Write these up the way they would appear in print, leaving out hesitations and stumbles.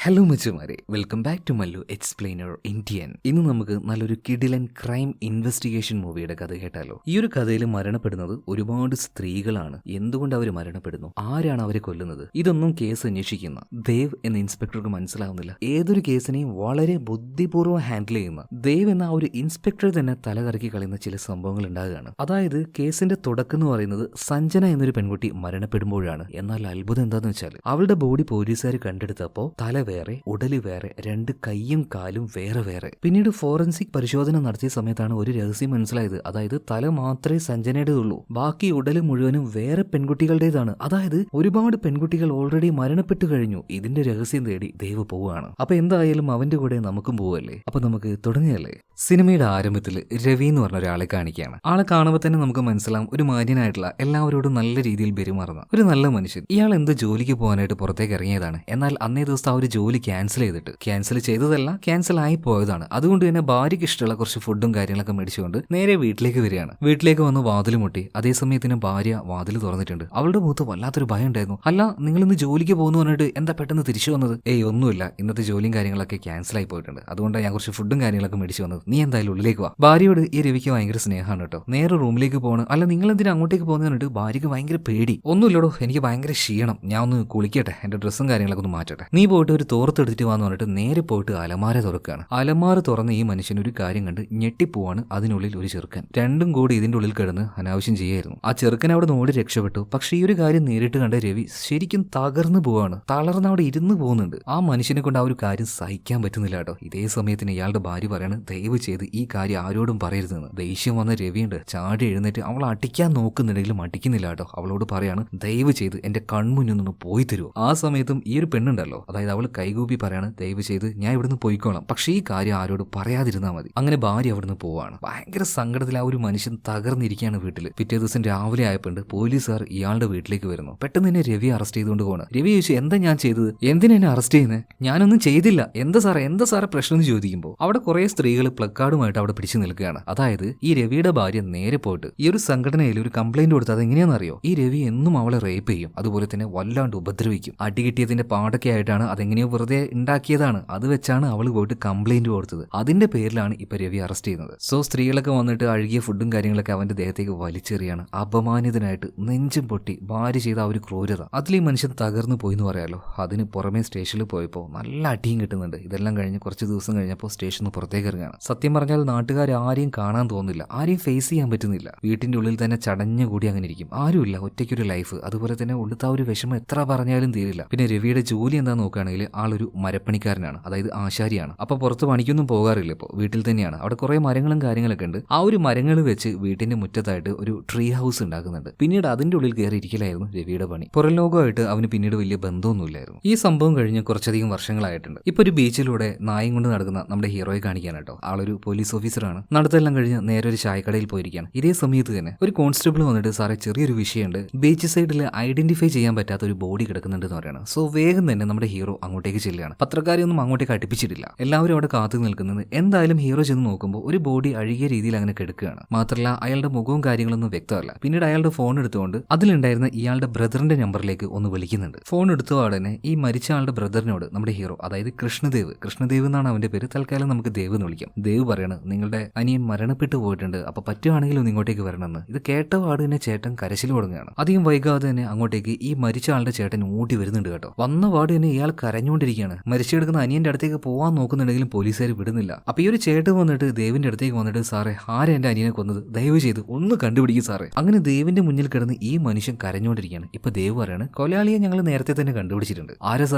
Hello മച്ചുമാരെ, welcome back to Mallu explainer Indian. ഇന്ന് നമുക്ക് നല്ലൊരു കിഡിലൻ ക്രൈം ഇൻവെസ്റ്റിഗേഷൻ മൂവിയുടെ കഥ കേട്ടാലോ. ഈ ഒരു കഥയിൽ മരണപ്പെടുന്നത് ഒരുപാട് സ്ത്രീകളാണ്. എന്തുകൊണ്ട് അവർ മരണപ്പെടുന്നു, ആരാണ് അവരെ കൊല്ലുന്നത്, ഇതൊന്നും കേസ് അന്വേഷിക്കുന്ന ദേവ് എന്ന ഇൻസ്പെക്ടർക്ക് മനസ്സിലാവുന്നില്ല. ഏതൊരു കേസിനെയും വളരെ ബുദ്ധിപൂർവ്വം ഹാൻഡിൽ ചെയ്യുന്ന ദേവ് എന്ന ഒരു ഇൻസ്പെക്ടർ തന്നെ തലകറക്കി കളയുന്ന ചില സംഭവങ്ങൾ ഉണ്ടാകുകയാണ്. അതായത് കേസിന്റെ തുടക്കം എന്ന് പറയുന്നത് സഞ്ജന എന്നൊരു പെൺകുട്ടി മരണപ്പെടുമ്പോഴാണ്. എന്നാൽ അത്ഭുതം എന്താന്ന് വെച്ചാൽ അവളുടെ ബോഡി പോലീസുകാർ കണ്ടെടുത്തപ്പോ തല വേറെ, ഉടല് വേറെ, രണ്ട് കൈയും കാലും വേറെ വേറെ. പിന്നീട് ഫോറൻസിക് പരിശോധന നടത്തിയ സമയത്താണ് ഒരു രഹസ്യം മനസ്സിലായത്. അതായത് തല മാത്രമേ സഞ്ജനയുടേതുള്ളൂ, ബാക്കി ഉടല് മുഴുവനും വേറെ പെൺകുട്ടികളുടേതാണ്. അതായത് ഒരുപാട് പെൺകുട്ടികൾ ഓൾറെഡി മരണപ്പെട്ടു കഴിഞ്ഞു. ഇതിന്റെ രഹസ്യം തേടി ദേവ് പോവുകയാണ്. അപ്പൊ എന്തായാലും അവന്റെ കൂടെ നമുക്കും പോവല്ലേ. അപ്പൊ നമുക്ക് തുടങ്ങിയല്ലേ. സിനിമയുടെ ആരംഭത്തിൽ രവി എന്ന് പറഞ്ഞ ഒരാളെ കാണിക്കുകയാണ്. ആളെ കാണുമ്പോൾ തന്നെ നമുക്ക് മനസ്സിലാവും ഒരു മാന്യനായിട്ടുള്ള, എല്ലാവരോടും നല്ല രീതിയിൽ പെരുമാറുന്ന ഒരു നല്ല മനുഷ്യൻ. ഇയാൾ എന്ത് ജോലിക്ക് പോകാനായിട്ട് പുറത്തേക്ക് ഇറങ്ങിയതാണ്. എന്നാൽ അന്നേ ദിവസം ആ ഒരു ജോലി ക്യാൻസൽ ചെയ്തതല്ല, ക്യാൻസൽ ആയി പോയതാണ്. അതുകൊണ്ട് തന്നെ ഭാര്യയ്ക്ക് ഇഷ്ടമുള്ള കുറച്ച് ഫുഡും കാര്യങ്ങളൊക്കെ മേടിച്ചുകൊണ്ട് നേരെ വീട്ടിലേക്ക് വരികയാണ്. വീട്ടിലേക്ക് വന്ന് വാതിൽ മുട്ടി. അതേസമയത്തിന് ഭാര്യ വാതിൽ തുറന്നിട്ടുണ്ട്. അവളുടെ മുഖത്ത് വല്ലാത്തൊരു ഭയം ഉണ്ടായിരുന്നു. അല്ല, നിങ്ങൾ ഇന്ന് ജോലിക്ക് പോകുന്നു പറഞ്ഞിട്ട് എന്താ പെട്ടെന്ന് തിരിച്ചു വന്നത്? ഒന്നുമില്ല, ഇന്നത്തെ ജോലിയും കാര്യങ്ങളൊക്കെ ക്യാൻസൽ ആയി പോയിട്ടുണ്ട്, അതുകൊണ്ടാണ് ഞാൻ കുറച്ച് ഫുഡും കാര്യങ്ങളൊക്കെ മേടിച്ചു വന്നത്. നീ എന്തായാലും ഉള്ളിലേക്ക് വാ. ഭാര്യയോട് ഈ രവിക്ക് ഭയങ്കര സ്നേഹമാണ് കേട്ടോ. നേരെ റൂമിലേക്ക് പോകണം. അല്ല, നിങ്ങൾ എന്തിനാ അങ്ങോട്ടേക്ക് പോകുന്ന പറഞ്ഞിട്ട് ഭാര്യയ്ക്ക് ഭയങ്കര പേടി. ഒന്നുമില്ലടോ, എനിക്ക് ഭയങ്കര ക്ഷീണം, ഞാൻ ഒന്ന് കുളിക്കട്ടെ, എന്റെ ഡ്രസ്സും കാര്യങ്ങളൊക്കെ ഒന്ന് മാറ്റട്ടെ. നീ പോയിട്ട് ഒരു തോർത്തെടുത്തിട്ട് വാന്ന് പറഞ്ഞിട്ട് നേരെ പോയിട്ട് അലമാര തുറക്കുകയാണ്. അലമാര തുറന്ന് ഈ മനുഷ്യൻ ഒരു കാര്യം കണ്ട് ഞെട്ടിപ്പോവാണ്. അതിനുള്ളിൽ ഒരു ചെറുക്കൻ. രണ്ടും കൂടി ഇതിന്റെ ഉള്ളിൽ കിടന്ന് അനാവശ്യം ചെയ്യായിരുന്നു. ആ ചെറുക്കൻ അവിടെ നിന്ന് ഓടി രക്ഷപ്പെട്ടു. പക്ഷെ ഈ ഒരു കാര്യം നേരിട്ട് കണ്ട രവി ശരിക്കും തകർന്നു പോവാണ്. തളർന്ന് അവിടെ ഇരുന്ന് പോകുന്നുണ്ട്. ആ മനുഷ്യനെ കൊണ്ട് ആ ഒരു കാര്യം സഹിക്കാൻ പറ്റുന്നില്ല കേട്ടോ. ഇതേ സമയത്തിന് ഇയാളുടെ ഭാര്യ പറയാണ്, ദയവ് ചെയ്ത് ഈ കാര്യം ആരോടും പറയരുതെന്ന്. ദേഷ്യം വന്ന രവിയുണ്ട്. ചാടി എഴുന്നേറ്റ് അവൾ അടിക്കാൻ നോക്കുന്നുണ്ടെങ്കിലും അടിക്കുന്നില്ല കേട്ടോ. അവളോട് പറയാണ്, ദയവ് ചെയ്ത് എന്റെ കൺമുന്നിൽ നിന്ന് പോയി തരുമോ. ആ സമയത്തും ഈ ഒരു പെണ്ണുണ്ടല്ലോ, അതായത് അവൾ കൈകൂപ്പി പറയാണ്, ദയവ് ചെയ്ത് ഞാൻ ഇവിടുന്ന് പോയിക്കോളാം, പക്ഷേ ഈ കാര്യം ആരോട് പറയാതിരുന്നാൽ മതി. അങ്ങനെ ഭാര്യ അവിടുന്ന് പോവാണ്. ഭയങ്കര സങ്കടത്തിൽ ആ ഒരു മനുഷ്യൻ തകർന്നിരിക്കുകയാണ് വീട്ടിൽ. പിറ്റേ ദിവസം രാവിലെ ആയപ്പോണ്ട് പോലീസുകാർ ഇയാളുടെ വീട്ടിലേക്ക് വരുന്നു. പെട്ടെന്ന് തന്നെ രവി അറസ്റ്റ് ചെയ്തുകൊണ്ട് പോകണം. രവി ചോദിച്ചു, എന്താ ഞാൻ ചെയ്തത്, എന്തിനാ എന്നെ അറസ്റ്റ് ചെയ്യുന്നത്? ഞാനൊന്നും ചെയ്തില്ല. എന്താ സാറേ പ്രശ്നം എന്ന് ചോദിക്കുമ്പോൾ അവിടെ കുറെ സ്ത്രീകൾ പ്ലക്കാർഡുമായിട്ട് അവിടെ പിടിച്ചു നിൽക്കുകയാണ്. അതായത് ഈ രവിയുടെ ഭാര്യ നേരെ പോയിട്ട് ഈ ഒരു സംഘടനയിൽ ഒരു കംപ്ലൈന്റ് കൊടുത്തത് എങ്ങനെയാണെന്നറിയോ? ഈ രവി എന്നും അവളെ റേപ്പ് ചെയ്യും, അതുപോലെ തന്നെ വല്ലാണ്ട് ഉപദ്രവിക്കും. അടി കിട്ടിയതിന്റെ പാടൊക്കെ ആയിട്ടാണ്, അതെങ്ങനെയോ വെറുതെ ഉണ്ടാക്കിയതാണ്, അത് വെച്ചാണ് അവൾ പോയിട്ട് കംപ്ലൈന്റ് കൊടുത്തത്. അതിന്റെ പേരിലാണ് ഇപ്പൊ രവി അറസ്റ്റ് ചെയ്യുന്നത്. സോ സ്ത്രീകളൊക്കെ വന്നിട്ട് അഴുകിയ ഫുഡും കാര്യങ്ങളൊക്കെ അവന്റെ ദേഹത്തേക്ക് വലിച്ചെറിയാണ്. അപമാനിതനായിട്ട് നെഞ്ചും പൊട്ടി ഭാര്യ ചെയ്ത ആ ഒരു ക്രൂരത, അതിൽ ഈ മനുഷ്യൻ തകർന്നു പോയി എന്ന് പറയാലോ. അതിന് പുറമെ സ്റ്റേഷനിൽ പോയപ്പോൾ നല്ല അടിയും കിട്ടുന്നുണ്ട്. ഇതെല്ലാം കഴിഞ്ഞ് കുറച്ച് ദിവസം കഴിഞ്ഞപ്പോൾ സ്റ്റേഷനിൽ പുറത്തേക്ക് ഇറങ്ങുകയാണ്. സത്യം പറഞ്ഞാൽ നാട്ടുകാർ ആരെയും കാണാൻ തോന്നില്ല, ആരെയും ഫേസ് ചെയ്യാൻ പറ്റുന്നില്ല. വീട്ടിന്റെ ഉള്ളിൽ തന്നെ ചടഞ്ഞുകൂടി അങ്ങനെ ഇരിക്കും. ആരുമില്ല, ഒറ്റയ്ക്കൊരു ലൈഫ്. അതുപോലെ തന്നെ ഉള്ളിൽ ആ ഒരു വിഷമം എത്ര പറഞ്ഞാലും തീരില്ല. പിന്നെ രവിയുടെ ജോലി എന്താ നോക്കുകയാണെങ്കിൽ ആളൊരു മരപ്പണിക്കാരനാണ്, അതായത് ആശാരിയാണ്. അപ്പൊ പുറത്ത് പണിക്കൊന്നും പോകാറില്ല, ഇപ്പോൾ വീട്ടിൽ തന്നെയാണ്. അവിടെ കുറെ മരങ്ങളും കാര്യങ്ങളൊക്കെ ഉണ്ട്. ആ ഒരു മരങ്ങൾ വെച്ച് വീട്ടിന്റെ മുറ്റത്തായിട്ട് ഒരു ട്രീ ഹൗസ് ഉണ്ടാക്കുന്നുണ്ട്. പിന്നീട് അതിന്റെ ഉള്ളിൽ കയറി ഇരിക്കലായിരുന്നു രവിയുടെ പണി. പുറം ലോകമായിട്ട് അവന് പിന്നീട് വലിയ ബന്ധമൊന്നുമില്ലായിരുന്നു. ഈ സംഭവം കഴിഞ്ഞ് കുറച്ചധികം വർഷങ്ങളായിട്ടുണ്ട്. ഇപ്പൊ ഒരു ബീച്ചിലൂടെ നായും കൊണ്ട് നടക്കുന്ന നമ്മുടെ ഹീറോയെ കാണിക്കാനാട്ടോ. ആളൊരു പോലീസ് ഓഫീസറാണ്. നടത്തെല്ലാം കഴിഞ്ഞ് നേരെ ഒരു ചായക്കടയിൽ പോയിരിക്കുകയാണ്. ഇതേ സമയത്ത് തന്നെ ഒരു കോൺസ്റ്റബിൾ വന്നിട്ട്, സാറേ ചെറിയൊരു വിഷയമുണ്ട്, ബീച്ച് സൈഡിൽ ഐഡന്റിഫൈ ചെയ്യാൻ പറ്റാത്ത ഒരു ബോഡി കിടക്കുന്നുണ്ട് എന്ന് പറയണം. സോ വേഗം തന്നെ നമ്മുടെ ഹീറോ അങ്ങോട്ടേക്ക് ചെല്ലുകയാണ്. പത്രക്കാരെയൊന്നും അങ്ങോട്ടേക്ക് അടുപ്പിച്ചിട്ടില്ല, എല്ലാവരും അവിടെ കാത്തു നിൽക്കുന്നത്. എന്തായാലും ഹീറോ ചെന്ന് നോക്കുമ്പോൾ ഒരു ബോഡി അഴുകിയ രീതിയിൽ അങ്ങനെ കിടക്കുകയാണ്. മാത്രമല്ല അയാളുടെ മുഖവും കാര്യങ്ങളൊന്നും വ്യക്തമല്ല. പിന്നീട് അയാളുടെ ഫോൺ എടുത്തുകൊണ്ട് അതിലുണ്ടായിരുന്ന ഇയാളുടെ ബ്രദറിന്റെ നമ്പറിലേക്ക് ഒന്ന് വിളിക്കുന്നുണ്ട്. ഫോൺ എടുത്ത ഉടനെ ഈ മരിച്ച ആളുടെ ബ്രദറിനോട് നമ്മുടെ ഹീറോ, അതായത് കൃഷ്ണദേവ് എന്നാണ് അവന്റെ പേര്, തൽക്കാലം നമുക്ക് ദേവ് എന്ന് വിളിക്കാം. ദേവ് പറയാണ്, നിങ്ങളുടെ അനിയൻ മരണപ്പെട്ടു പോയിട്ടുണ്ട്, അപ്പൊ പറ്റുവാണെങ്കിൽ ഒന്ന് ഇങ്ങോട്ടേക്ക് വരണമെന്ന്. ഇത് കേട്ട പാട് തന്നെ ചേട്ടൻ കരച്ചിൽ തുടങ്ങുകയാണ്. അധികം വൈകാതെ തന്നെ അങ്ങോട്ടേക്ക് ഈ മരിച്ച ആളുടെ ചേട്ടൻ ഓടി വരുന്നുണ്ട് കേട്ടോ. വന്ന പാട് തന്നെ ഇയാൾ കരഞ്ഞുകൊണ്ടിരിക്കുകയാണ്. മരിച്ചെടുക്കുന്ന അനിയന്റെ അടുത്തേക്ക് പോകാൻ നോക്കുന്നുണ്ടെങ്കിലും പോലീസുകാർ വിടുന്നില്ല. അപ്പൊ ഈ ഒരു ചേട്ടൻ വന്നിട്ട് ദേവിന്റെ അടുത്തേക്ക് വന്നിട്ട്, സാറേ ആരെ എന്റെ അനിയനെ കൊന്നത്, ദയവ് ചെയ്ത് ഒന്ന് കണ്ടുപിടിക്കും സാറേ. അങ്ങനെ ദേവിന്റെ മുന്നിൽ കിടന്ന് ഈ മനുഷ്യൻ കരഞ്ഞുകൊണ്ടിരിക്കുകയാണ്. ഇപ്പൊ ദേവ് പറയാണ്, കൊലയാളിയെ ഞങ്ങൾ നേരത്തെ തന്നെ കണ്ടുപിടിച്ചിട്ടുണ്ട്. ആരെ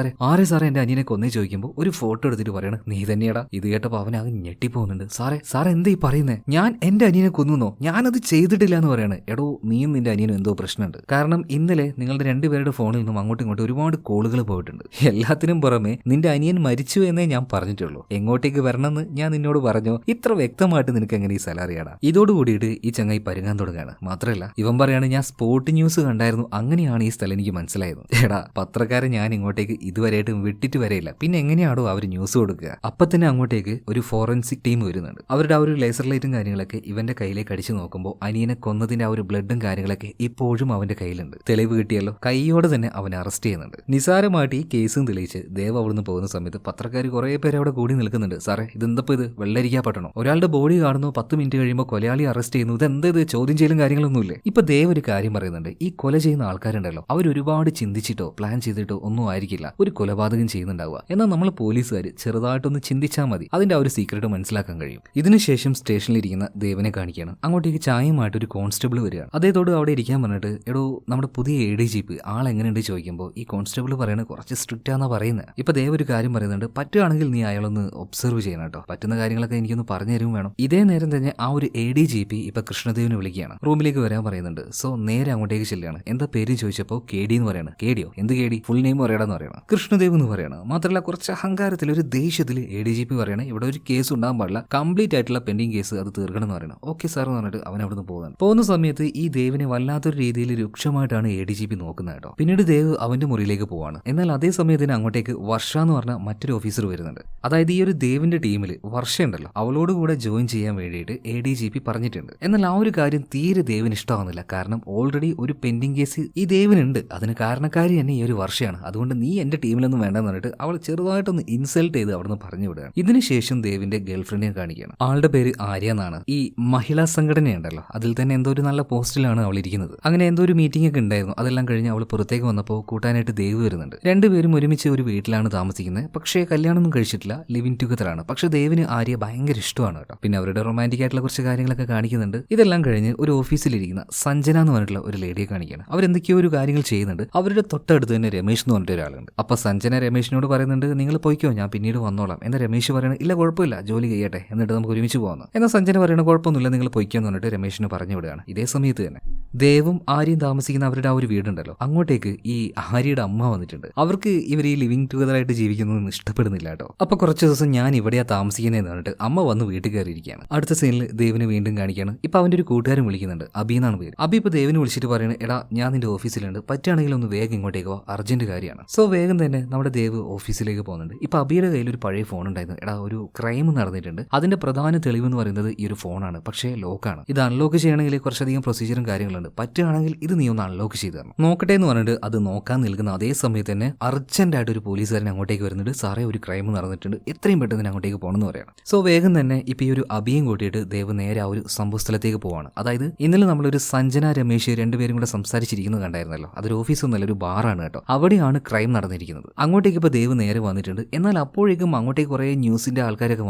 സാറേ എന്റെ അനിയനെ കൊന്നേ ചോദിക്കുമ്പോൾ ഒരു ഫോട്ടോ എടുത്തിട്ട് പറയാണ്, നീ തന്നെയാടാ. ഇത് കേട്ടപ്പോ അവനാകെ ഞെട്ടിപ്പോകുന്നുണ്ട്. സാറേ എന്താ ഈ പറയുന്നേ, ഞാൻ എന്റെ അനിയനെ കൊന്നുന്നോ? ഞാനത് ചെയ്തിട്ടില്ല എന്ന് പറയാണ്. എടോ, നീയും നിന്റെ അനിയനും എന്തോ പ്രശ്നമുണ്ട്. കാരണം ഇന്നലെ നിങ്ങളുടെ രണ്ടുപേരുടെ ഫോണിൽ നിന്നും അങ്ങോട്ടും ഇങ്ങോട്ടും ഒരുപാട് കോളുകൾ പോയിട്ടുണ്ട്. എല്ലാത്തിനും പുറമെ നിന്റെ അനിയൻ മരിച്ചു എന്നേ ഞാൻ പറഞ്ഞിട്ടുള്ളൂ. എങ്ങോട്ടേക്ക് വരണമെന്ന് ഞാൻ നിന്നോട് പറഞ്ഞോ? ഇത്ര വ്യക്തമായിട്ട് നിനക്ക് എങ്ങനെ ഈ സ്ഥലം അറിയാടാ? ഇതോടുകൂടിയിട്ട് ഈ ചങ്ങായി പരുങ്ങാൻ തുടങ്ങുകയാണ്. മാത്രമല്ല ഇവൻ പറയാണ്, ഞാൻ സ്പോട്ട് ന്യൂസ് കണ്ടായിരുന്നു, അങ്ങനെയാണ് ഈ സ്ഥലം എനിക്ക് മനസ്സിലായത്. എടാ, പത്രക്കാരെ ഞാൻ ഇങ്ങോട്ടേക്ക് ഇതുവരെയായിട്ടും വിട്ടിട്ട് വരെയില്ല, പിന്നെ എങ്ങനെയാണോ അവർ ന്യൂസ് കൊടുക്കുക? അപ്പൊ തന്നെ അങ്ങോട്ടേക്ക് ഒരു ഫോറൻസിക് ടീം ടീം വരുന്നുണ്ട്. അവരുടെ ആ ഒരു ലേസർ ലൈറ്റും കാര്യങ്ങളൊക്കെ ഇവന്റെ കയ്യിലേക്ക് അടിച്ചു നോക്കുമ്പോൾ അനിയനെ കൊന്നതിന്റെ ആ ഒരു ബ്ലഡും കാര്യങ്ങളൊക്കെ ഇപ്പോഴും അവന്റെ കയ്യിലുണ്ട്. തെളിവ് കിട്ടിയല്ലോ, കൈയോടെ തന്നെ അവനെ അറസ്റ്റ് ചെയ്യുന്നുണ്ട്. നിസാരമായിട്ട് ഈ കേസും തെളിയിച്ച് ദേവ് അവിടുന്ന് പോകുന്ന സമയത്ത് പത്രക്കാർ കുറെ പേര് അവിടെ കൂടി നിൽക്കുന്നുണ്ട്. സാറേ ഇതെന്തപ്പോ ഇത് വെള്ളരിക്കാ പട്ടണോ? ഒരാളുടെ ബോഡി കാണുന്നു, 10 മിനിറ്റ് കഴിയുമ്പോൾ കൊലയാളി അറസ്റ്റ് ചെയ്യുന്നു, ഇതെന്ത് ഇത് ചോദ്യം ചെയ്യലും കാര്യങ്ങളൊന്നുമില്ലേ? ഇപ്പൊ ദേവ് ഒരു കാര്യം പറയുന്നുണ്ട്, ഈ കൊല ചെയ്യുന്ന ആൾക്കാരുണ്ടല്ലോ അവരൊരുപാട് ചിന്തിച്ചിട്ടോ പ്ലാൻ ചെയ്തിട്ടോ ഒന്നും ആയിരിക്കില്ല ഒരു കൊലപാതകം ചെയ്യുന്നുണ്ടാവുക. എന്നാൽ നമ്മൾ പോലീസുകാർ ചെറുതായിട്ടൊന്ന് ചിന്തിച്ചാൽ മതി അതിന്റെ ആ ഒരു സീക്രട്ട് മനസ്സിലാക്കാൻ കഴിയും. ഇതിനുശേഷം സ്റ്റേഷനിലിരിക്കുന്ന ദേവനെ കാണിക്കുകയാണ്. അങ്ങോട്ടേക്ക് ചായയുമായിട്ട് ഒരു കോൺസ്റ്റബിൾ വരികയാണ്. അദ്ദേഹത്തോട് അവിടെ ഇരിക്കാൻ പറഞ്ഞിട്ട് എടോ നമ്മുടെ പുതിയ ADGP ആൾ എങ്ങനെയുണ്ട് ചോദിക്കുമ്പോൾ ഈ കോൺസ്റ്റബിൾ പറയുന്നത് കുറച്ച് സ്ട്രിക്റ്റ് ആണെന്നാ പറയുന്നത്. ഇപ്പൊ ദേവ് ഒരു കാര്യം പറയുന്നുണ്ട്, പറ്റുകയാണെങ്കിൽ നീ അയാളൊന്ന് ഒബ്സർവ് ചെയ്യണം കേട്ടോ, പറ്റുന്ന കാര്യങ്ങളൊക്കെ എനിക്കൊന്ന് പറഞ്ഞു തരും വേണം. ഇതേ നേരം തന്നെ ആ ഒരു ADGP ഇപ്പൊ കൃഷ്ണദേവിനെ വിളിക്കുകയാണ്, റൂമിലേക്ക് വരാൻ പറയുന്നുണ്ട്. സോ നേരെ അങ്ങോട്ടേക്ക് ചെല്ലുകയാണ്. എന്താ പേര് ചോദിച്ചപ്പോൾ KD എന്ന് പറയാണ്. KDയോ? എന്ത് KD? ഫുൾ നെയിം പറയണമെന്ന് പറയണം. കൃഷ്ണദേവ് എന്ന് പറയണം. മാത്രമല്ല കുറച്ച് അഹങ്കാരത്തിൽ ഒരു ദേഷ്യത്തിൽ ADGP പറയണേ ഇവിടെ ഒരു കേസ് ഉണ്ടാകാൻ പാടില്ല, കംപ്ലീറ്റ് ആയിട്ടുള്ള പെൻഡിങ് കേസ് അത് തീർക്കണം എന്ന് പറയണം. ഓക്കെ സാർ എന്ന് പറഞ്ഞിട്ട് അവൻ അവിടുന്ന് പോകുന്ന സമയത്ത് ഈ ദേവിനെ വല്ലാത്തൊരു രീതിയിൽ രൂക്ഷമായിട്ടാണ് ADGP നോക്കുന്നത് കേട്ടോ. പിന്നീട് ദേവ് അവന്റെ മുറിയിലേക്ക് പോവാണ്. എന്നാൽ അതേ സമയത്തിന് അങ്ങോട്ടേക്ക് വർഷ എന്ന് പറഞ്ഞ മറ്റൊരു ഓഫീസർ വരുന്നുണ്ട്. അതായത് ഈ ഒരു ദേവിന്റെ ടീമിൽ വർഷ ഉണ്ടല്ലോ അവളോട് കൂടെ ജോയിൻ ചെയ്യാൻ വേണ്ടിയിട്ട് ADGP പറഞ്ഞിട്ടുണ്ട്. എന്നാൽ ആ ഒരു കാര്യം തീരെ ദേവിന് ഇഷ്ടമാവുന്നില്ല. കാരണം ഓൾറെഡി ഒരു പെൻഡിങ് കേസ് ഈ ദേവിനുണ്ട്, അതിന് കാരണക്കാരി തന്നെ ഈ ഒരു വർഷയാണ്. അതുകൊണ്ട് നീ എന്റെ ടീമിലൊന്നും വേണ്ടെന്ന് പറഞ്ഞിട്ട് അവൾ ചെറുതായിട്ടൊന്ന് ഇൻസൾട്ട് ചെയ്ത് അവിടുന്ന് പറഞ്ഞു വിടുകയാണ്. ഇതിനുശേഷം ദേവിന്റെ ഗേൾഫ്രണ്ടിനെ കാണിക്കുകയാണ്. ആളുടെ പേര് ആര്യ എന്നാണ്. ഈ മഹിളാ സംഘടനയുണ്ടല്ലോ അതിൽ തന്നെ എന്തോ ഒരു നല്ല പോസ്റ്റിലാണ് അവൾ ഇരിക്കുന്നത്. അങ്ങനെ എന്തോ ഒരു മീറ്റിംഗ് ഒക്കെ ഉണ്ടായിരുന്നു. അതെല്ലാം കഴിഞ്ഞ് അവൾ പുറത്തേക്ക് വന്നപ്പോൾ കൂട്ടാനായിട്ട് ദേവ് വരുന്നുണ്ട്. രണ്ടുപേരും ഒരുമിച്ച് ഒരു വീട്ടിലാണ് താമസിക്കുന്നത്. പക്ഷേ കല്യാണമൊന്നും കഴിച്ചിട്ടില്ല, ലിവിങ് ടുഗദർ ആണ്. പക്ഷെ ദേവിന് ആര്യ ഭയങ്കര ഇഷ്ടമാണ് കേട്ടോ. പിന്നെ അവരുടെ റൊമാൻറ്റിക് ആയിട്ടുള്ള കുറച്ച് കാര്യങ്ങളൊക്കെ കാണിക്കുന്നുണ്ട്. ഇതെല്ലാം കഴിഞ്ഞ് ഒരു ഓഫീസിലിരിക്കുന്ന സഞ്ജന എന്ന് പറഞ്ഞിട്ടുള്ള ഒരു ലേഡിയെ കാണിക്കുകയാണ്. അവരെന്തൊക്കെയോ ഒരു കാര്യങ്ങൾ ചെയ്യുന്നുണ്ട്. അവരുടെ തൊട്ടടുത്ത് തന്നെ രമേശ് എന്ന് പറഞ്ഞിട്ട് ഒരാളുണ്ട്. അപ്പൊ സഞ്ജന രമേശിനോട് പറയുന്നുണ്ട്, നിങ്ങൾ പോയിക്കോ, ഞാൻ പിന്നീട് വന്നോളാം. എന്നാൽ രമേശ് പറയണ ഇല്ല കുഴപ്പമില്ല, ജോലി ചെയ്യട്ടെ, എന്നിട്ട് നമുക്ക് ഒരുമിച്ച് പോകാമെന്ന്. എന്നാൽ സഞ്ജന പറയണ കുഴപ്പമൊന്നുമില്ല, നിങ്ങൾ പൊയ്ക്കോ എന്ന് പറഞ്ഞിട്ട് രമേശിനെ പറഞ്ഞു വിടുകയാണ്. ഇതേ സമയത്ത് തന്നെ ദേവും ആര്യയും താമസിക്കുന്ന അവരുടെ ആ ഒരു വീടുണ്ടല്ലോ അങ്ങോട്ടേക്ക് ഈ ആര്യയുടെ അമ്മ വന്നിട്ടുണ്ട്. അവർക്ക് ഇവർ ഈ ലിവിങ് ടുഗദർ ആയിട്ട് ജീവിക്കുന്നതൊന്നും ഇഷ്ടപ്പെടുന്നില്ല കേട്ടോ. അപ്പൊ കുറച്ച് ദിവസം ഞാൻ ഇവിടെയാ താമസിക്കുന്നതെന്ന് പറഞ്ഞിട്ട് അമ്മ വന്ന് വീട്ടിൽ കയറിയിരിക്കുകയാണ്. അടുത്ത സീനിൽ ദേവിനെ വീണ്ടും കാണിക്കുകയാണ്. ഇപ്പൊ അവന്റെ ഒരു കൂട്ടുകാരൻ വിളിക്കുന്നുണ്ട്, അബി എന്നാണ് പേര്. അബി ഇപ്പൊ ദേവിനെ വിളിച്ചിട്ട് പറയുന്നത്, എടാ ഞാൻ നിന്റെ ഓഫീസിലുണ്ട്, പറ്റുകയാണെങ്കിൽ ഒന്ന് വേഗം ഇങ്ങോട്ടേക്കോ, അർജന്റ് കാര്യമാണ്. സോ വേഗം തന്നെ നമ്മുടെ ദേവ് ഓഫീസിലേക്ക് പോകുന്നുണ്ട്. ഇപ്പൊ അബിയുടെ കയ്യിൽ ഒരു പഴയ ഫോൺ ഉണ്ടായിരുന്നു. എടാ ഒരു ക്രൈം നടന്നിട്ടുണ്ട്, അതിന്റെ പ്രധാന തെളിവ് എന്ന് പറയുന്നത് ഈ ഒരു ഫോണാണ്, പക്ഷേ ലോക്കാണ്. ഇത് അൺലോക്ക് ചെയ്യണമെങ്കിൽ കുറച്ചധികം പ്രൊസീജിയറും കാര്യങ്ങളുണ്ട്, പറ്റുകയാണെങ്കിൽ ഇത് നീ ഒന്ന് അൺലോക്ക് ചെയ്ത് തരണം. നോക്കട്ടെ എന്ന് പറഞ്ഞിട്ട് അത് നോക്കാൻ നിൽക്കുന്ന അതേ സമയത്ത് തന്നെ അർജന്റ് ആയിട്ട് ഒരു പോലീസുകാരൻ അങ്ങോട്ടേക്ക് വരുന്നുണ്ട്. സാറേ ഒരു ക്രൈം നടന്നിട്ടുണ്ട്, എത്രയും പെട്ടെന്ന് അങ്ങോട്ടേക്ക് പോകണമെന്ന് പറയണം. സോ വേഗം തന്നെ ഇപ്പൊ ഈ ഒരു അബിയും കൂട്ടിയിട്ട് ദേവ് നേരെ ആ ഒരു സംഭവ സ്ഥലത്തേക്ക് പോവാണ്. അതായത് ഇന്നലെ നമ്മളൊരു സഞ്ജന രമേശ് രണ്ടുപേരും കൂടെ സംസാരിച്ചിരിക്കുന്നത് കണ്ടായിരുന്നല്ലോ. അതൊരു ഓഫീസൊന്നുമല്ല, ഒരു ബാറാണ് കേട്ടോ. അവിടെയാണ് ക്രൈം നടന്നിരിക്കുന്നത്. അങ്ങോട്ടേക്ക് ഇപ്പൊ ദേവ് നേരെ വന്നിട്ടുണ്ട്. എന്നാൽ അപ്പോഴേക്കും അങ്ങോട്ടേക്ക് കുറെ ന്യൂസിന്റെ ആൾക്കാരൊക്കെ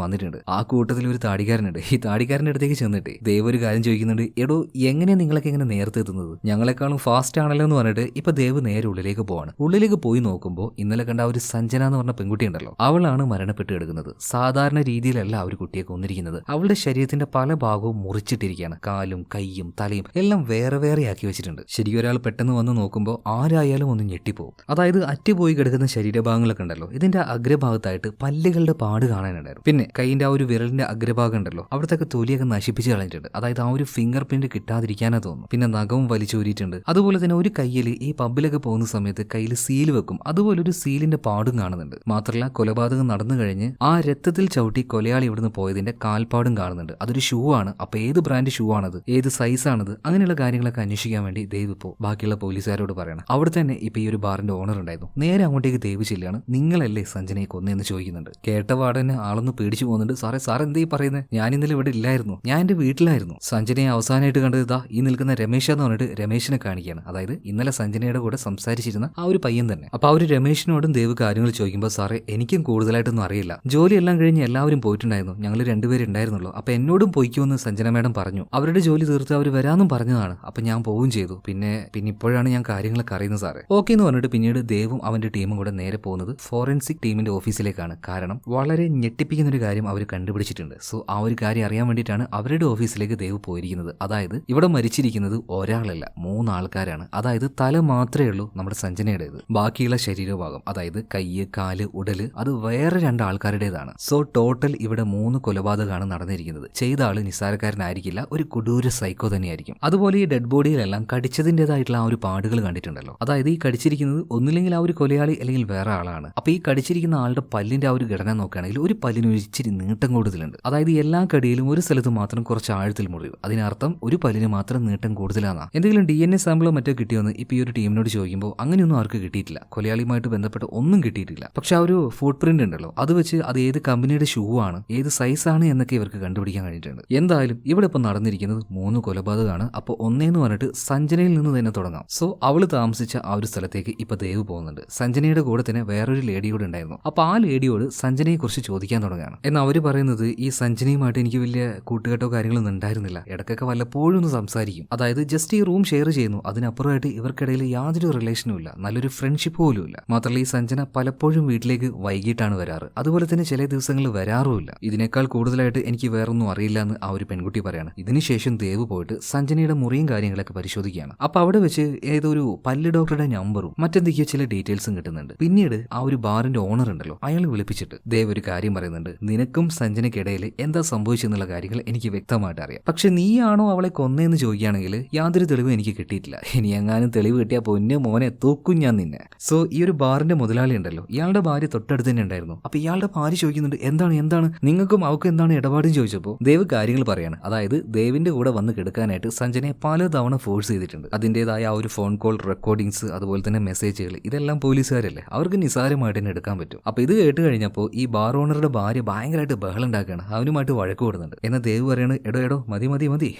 വന്നിട്ടുണ്ട്. ആ കൂട്ടത്തിൽ ഒരു താടിക്കാരനുണ്ട്. ഈ താടിക്കാരന്റെ അടുത്തേക്ക് ചെന്നിട്ട് ദേവ് ഒരു കാര്യം ചോദിക്കുന്നുണ്ട്, എടോ എങ്ങനെയാ നിങ്ങളൊക്കെ ഇങ്ങനെ നേരത്തെ എത്തുന്നത്, ഞങ്ങളെക്കാളും ഫാസ്റ്റ് ആണല്ലോ എന്ന് പറഞ്ഞിട്ട് ഇപ്പൊ ദേവ് നേരെ ഉള്ളിലേക്ക് പോവാണ്. ഉള്ളിലേക്ക് പോയി നോക്കുമ്പോൾ ഇന്നലെ കണ്ട ആ ഒരു സഞ്ജന എന്ന് പറഞ്ഞ പെൺകുട്ടി ഉണ്ടല്ലോ അവളാണ് മരണപ്പെട്ട് കിടക്കുന്നത്. സാധാരണ രീതിയിലല്ല ആ ഒരു കുട്ടിയെ കൊന്നിരിക്കുന്നത്. അവളുടെ ശരീരത്തിന്റെ പല ഭാഗവും മുറിച്ചിട്ടിരിക്കുകയാണ്. കാലും കൈയും തലയും എല്ലാം വേറെ വേറെ ആക്കി വെച്ചിട്ടുണ്ട്. ശരിക്കും ഒരാൾ പെട്ടെന്ന് വന്ന് നോക്കുമ്പോൾ ആരായാലും ഒന്ന് ഞെട്ടിപ്പോവും. അതായത് അറ്റുപോയി കിടക്കുന്ന ശരീരഭാഗങ്ങളൊക്കെ ഉണ്ടല്ലോ ഇതിന്റെ അഗ്രഭാഗത്തായിട്ട് പല്ലുകളുടെ പാട് കാണാനുണ്ടായിരുന്നു. പിന്നെ കൈയിന്റെ ആ ഒരു വിരലിന്റെ അഗ്രഭാഗം ഉണ്ടല്ലോ അവിടത്തൊക്കെ തൊലിയൊക്കെ നശിപ്പിച്ച് കളഞ്ഞിട്ടുണ്ട്. അതായത് ആ ഒരു ഫിംഗർ പ്രിന്റ് കിട്ടാതിരിക്കാനാ തോന്നുന്നു. പിന്നെ നഖവും വലിച്ചൂരിയിട്ടുണ്ട്. അതുപോലെ തന്നെ ഒരു കയ്യിൽ ഈ പബ്ബിലൊക്കെ പോകുന്ന സമയത്ത് കയ്യിൽ സീൽ വെക്കും, അതുപോലെ ഒരു സീലിന്റെ പാടും കാണുന്നുണ്ട്. മാത്രമല്ല കൊലപാതകം നടന്നു കഴിഞ്ഞ് ആ രക്തത്തിൽ ചവിട്ടി കൊലയാളി ഇവിടുന്ന് പോയതിന്റെ കാൽപ്പാടും കാണുന്നുണ്ട്. അതൊരു ഷൂ ആണ്. അപ്പൊ ഏത് ബ്രാൻഡ് ഷൂ ആണത്, ഏത് സൈസ് ആണത്, അങ്ങനെയുള്ള കാര്യങ്ങളൊക്കെ അന്വേഷിക്കാൻ വേണ്ടി ദേവ് ഇപ്പോൾ ബാക്കിയുള്ള പോലീസുകാരോട് പറയണം. അവിടെ തന്നെ ഇപ്പൊ ഈ ഒരു ബാറിന്റെ ഓണർ ഉണ്ടായിരുന്നു. നേരെ അങ്ങോട്ടേക്ക് ദേവ് ചെല്ലാണ്. നിങ്ങളല്ലേ സഞ്ജനയെ കൊന്നെന്ന് ചോദിക്കുന്നുണ്ട്. കേട്ട പാടന്നെ ആളൊന്ന് പേടിച്ചു പോകുന്നുണ്ട്. സാർ എന്തേ പറയുന്നത്, ഞാൻ ഇന്നലെ ഇവിടെ ഇല്ലായിരുന്നു, ഞാൻ എന്റെ വീട്ടിലായിരുന്നു. സഞ്ജനയെ അവസാനമായിട്ട് കണ്ടത് ഇതാ ഈ നിൽക്കുന്ന രമേശ് എന്ന് പറഞ്ഞിട്ട് രമേശിനെ കാണിക്കുകയാണ്. അതായത് ഇന്നലെ സഞ്ജനയുടെ കൂടെ സംസാരിച്ചിരുന്ന ആ ഒരു പയ്യൻ തന്നെ. അപ്പൊ ആ ഒരു രമേശിനോടും ദേവ് കാര്യങ്ങൾ ചോദിക്കുമ്പോൾ, സാറേ എനിക്കും കൂടുതലായിട്ടൊന്നും അറിയില്ല, ജോലിയെല്ലാം കഴിഞ്ഞ് എല്ലാവരും പോയിട്ടുണ്ടായിരുന്നു, ഞങ്ങൾ രണ്ടുപേരുണ്ടായിരുന്നുള്ളൂ. അപ്പൊ എന്നോടും പോയിക്കുമെന്ന് സഞ്ജന മാഡം പറഞ്ഞു. അവരുടെ ജോലി തീർത്ത് അവർ വരാമെന്നും പറഞ്ഞതാണ്. അപ്പൊ ഞാൻ പോവുകയും ചെയ്തു. പിന്നെ ഇപ്പോഴാണ് ഞാൻ കാര്യങ്ങളൊക്കെ അറിയുന്നത് സാറേ. ഓക്കെ എന്ന് പറഞ്ഞിട്ട് പിന്നീട് ദേവും അവന്റെ ടീമും കൂടെ നേരെ പോകുന്നത് ഫോറൻസിക് ടീമിന്റെ ഓഫീസിലേക്കാണ്. കാരണം വളരെ ഞെട്ടിപ്പിക്കുന്ന ഒരു കാര്യം അവർ കണ്ടുപിടിച്ചിട്ടുണ്ട്. സോ ആ ഒരു കാര്യം അറിയാൻ വേണ്ടിയിട്ടാണ് അവരുടെ ഓഫീസിലേക്ക് ദേവ് പോയിരിക്കുന്നത്. അതായത് ഇവിടെ മരിച്ചിരിക്കുന്നത് ഒരാളല്ല, 3 ആൾക്കാരാണ്. അതായത് തല മാത്രമേ ഉള്ളൂ നമ്മുടെ സഞ്ജനയുടേത്. ബാക്കിയുള്ള ശരീരഭാഗം അതായത് കൈ, കാല്, ഉടല് അത് വേറെ ആൾക്കാരുടേതാണ്. സോ ടോട്ടൽ ഇവിടെ 3 കൊലപാതകമാണ് നടന്നിരിക്കുന്നത്. ചെയ്ത ആള് നിസ്സാരക്കാരനായിരിക്കില്ല, ഒരു കൊടൂര സൈക്കോ തന്നെയായിരിക്കും. അതുപോലെ ഈ ഡെഡ് ബോഡിയിലെല്ലാം കടിച്ചതിൻ്റെതായിട്ടുള്ള ആ ഒരു പാടുകൾ കണ്ടിട്ടുണ്ടല്ലോ. അതായത് ഈ കടിച്ചിരിക്കുന്നത് ഒന്നില്ലെങ്കിൽ ആ ഒരു കൊലയാളി അല്ലെങ്കിൽ വേറെ ആളാണ്. അപ്പൊ ഈ കടിച്ചിരിക്കുന്ന ആളുടെ പല്ലിന്റെ ആ ഒരു ഘടന നോക്കുകയാണെങ്കിൽ ഒരു പല്ലിന് ഒരു ഇച്ചിരി നീട്ടം കൂടുതലുണ്ട്. അതായത് എല്ലാ കടിയിലും ഒരു സ്ഥലത്ത് മാത്രം കുറച്ച് ആഴത്തിൽ മുറിവ്. അതിനർത്ഥം ഒരു പല്ലിന് മാത്രം നീട്ടം കൂടുതലാണ്. എന്തെങ്കിലും DNA സാമ്പിളോ മറ്റോ കിട്ടിയോന്ന് ഇപ്പൊ ഈ ഒരു ടീമിനോട് ചോദിക്കുമ്പോൾ അങ്ങനെയൊന്നും ആർക്ക് കിട്ടിയിട്ടില്ല. കൊലയാളിയുമായിട്ട് ബന്ധപ്പെട്ട് ഒന്നും കിട്ടിയിട്ടില്ല. പക്ഷെ ആ ഒരു ഫുട് പ്രിന്റ് ഉണ്ടല്ലോ, അത് വെച്ച് അത് ഏത് കമ്പനിയുടെ ഷൂ ആണ്, ഏത് സൈസ് ആണ് എന്നൊക്കെ ഇവർക്ക് കണ്ടുപിടിക്കാൻ കഴിഞ്ഞിട്ടുണ്ട്. എന്തായാലും ഇവിടെ ഇപ്പൊ നടന്നിരിക്കുന്നത് 3 കൊലപാതകമാണ്. അപ്പോൾ ഒന്നേന്ന് പറഞ്ഞിട്ട് സഞ്ജനയിൽ നിന്ന് തന്നെ തുടങ്ങാം. സോ അവള് താമസിച്ച ആ ഒരു സ്ഥലത്തേക്ക് ഇപ്പൊ ദേവ് പോകുന്നുണ്ട്. സഞ്ജനയുടെ കൂടെ തന്നെ വേറൊരു ലേഡിയോട് ഉണ്ടായിരുന്നു. അപ്പൊ ആ ലേഡിയോട് സഞ്ജനയെ കുറിച്ച് ചോദിക്കാൻ തുടങ്ങുകയാണ്. എന്നാൽ അവര് പറയുന്നത് ഈ സഞ്ജനയുമായിട്ട് എനിക്ക് വലിയ കൂട്ടുകെട്ടോ കാര്യങ്ങളൊന്നും ഉണ്ടായിരുന്നില്ല. ഇടയ്ക്കൊക്കെ വല്ലപ്പോഴും ഒന്ന് സംസാരിക്കും. അതായത് ജസ്റ്റ് ഈ റൂം ഷെയർ ചെയ്യുന്നു. അതിനപ്പുറമായിട്ട് ഇവർക്കിടയിൽ യാതൊരു റിലേഷനും ഇല്ല, നല്ലൊരു ഫ്രണ്ട്ഷിപ്പ് പോലും ഇല്ല. മാത്രമല്ല ഈ സഞ്ജന പലപ്പോഴും വീട്ടിലേക്ക് വൈകിട്ടാണ് വരാറ്. അതുപോലെ തന്നെ ചില ദിവസങ്ങളിൽ വരാറുമില്ല. ഇതിനേക്കാൾ കൂടുതലായിട്ട് എനിക്ക് വേറൊന്നും അറിയില്ല എന്ന് ആ ഒരു പെൺകുട്ടി പറയാണ്. ഇതിനുശേഷം ദേവ് പോയിട്ട് സഞ്ജനയുടെ മുറിയും കാര്യങ്ങളൊക്കെ പരിശോധിക്കുകയാണ്. അപ്പൊ അവിടെ വെച്ച് ഏതോ ഒരു പല്ല് ഡോക്ടറുടെ നമ്പറും മറ്റെന്തൊക്കെയോ ചില ഡീറ്റെയിൽസും കിട്ടുന്നുണ്ട്. പിന്നീട് ആ ഒരു ബാറിന്റെ ഓണർ ഉണ്ടല്ലോ, അയാൾ വിളിപ്പിച്ചിട്ട് ദേവ് ഒരു കാര്യം പറയുന്നുണ്ട്. നിനക്കും സഞ്ജനയ്ക്കിടയിൽ എന്താ സംഭവിച്ചെന്നുള്ള കാര്യങ്ങൾ എനിക്ക് വ്യക്തമായിട്ട് അറിയാം. പക്ഷെ നീയാണോ അവളെ കൊന്നേന്ന് ചോദിക്കുകയാണെങ്കിൽ യാതൊരു തെളിവും എനിക്ക് കിട്ടിയിട്ടില്ല. ഇനി എങ്ങാനും തെളിവ് കിട്ടിയാൽ പൊന്നു മോനെ തൂക്കും ഞാൻ നിന്നെ. സോ ഈ ഒരു ബാറിന്റെ മുതലാളി ഉണ്ടല്ലോ, ഇയാളുടെ ഭാര്യ തൊട്ടടുത്ത് തന്നെ ഉണ്ടായിരുന്നു. അപ്പൊ ഇയാളുടെ ഭാര്യ ചോദിക്കുന്നുണ്ട്, എന്താണ് നിങ്ങൾക്കും അവൾക്കും എന്താണ് ഇടപാടെന്ന് ചോദിച്ചപ്പോൾ ദേവ് കാര്യങ്ങൾ പറയാണ്. അതായത് ദേവിന്റെ കൂടെ വന്ന് കിടക്കാനായിട്ട് സഞ്ജനയെ പലതവണ ഫോഴ്സ് ചെയ്തിട്ടുണ്ട്. അതിൻ്റെതായ ആ ഒരു ഫോൺ കോൾ റെക്കോർഡിങ്സ്, അതുപോലെ തന്നെ മെസ്സേജുകൾ, ഇതെല്ലാം പോലീസുകാരല്ലേ, അവർക്ക് നിസ്സാരമായിട്ട് തന്നെ എടുക്കാൻ പറ്റും. അപ്പൊ ഇത് കേട്ട് കഴിഞ്ഞപ്പോൾ ഈ ബാർ ഓണറുടെ ഭാര്യ ഭയങ്കരമായിട്ട് ബഹളം ഉണ്ടാക്കുകയാണ്. അവനുമായിട്ട് വഴക്ക് കൂടുന്നുണ്ട്. എന്നാൽ ദേവ് പറയാണ്, എടോ മതി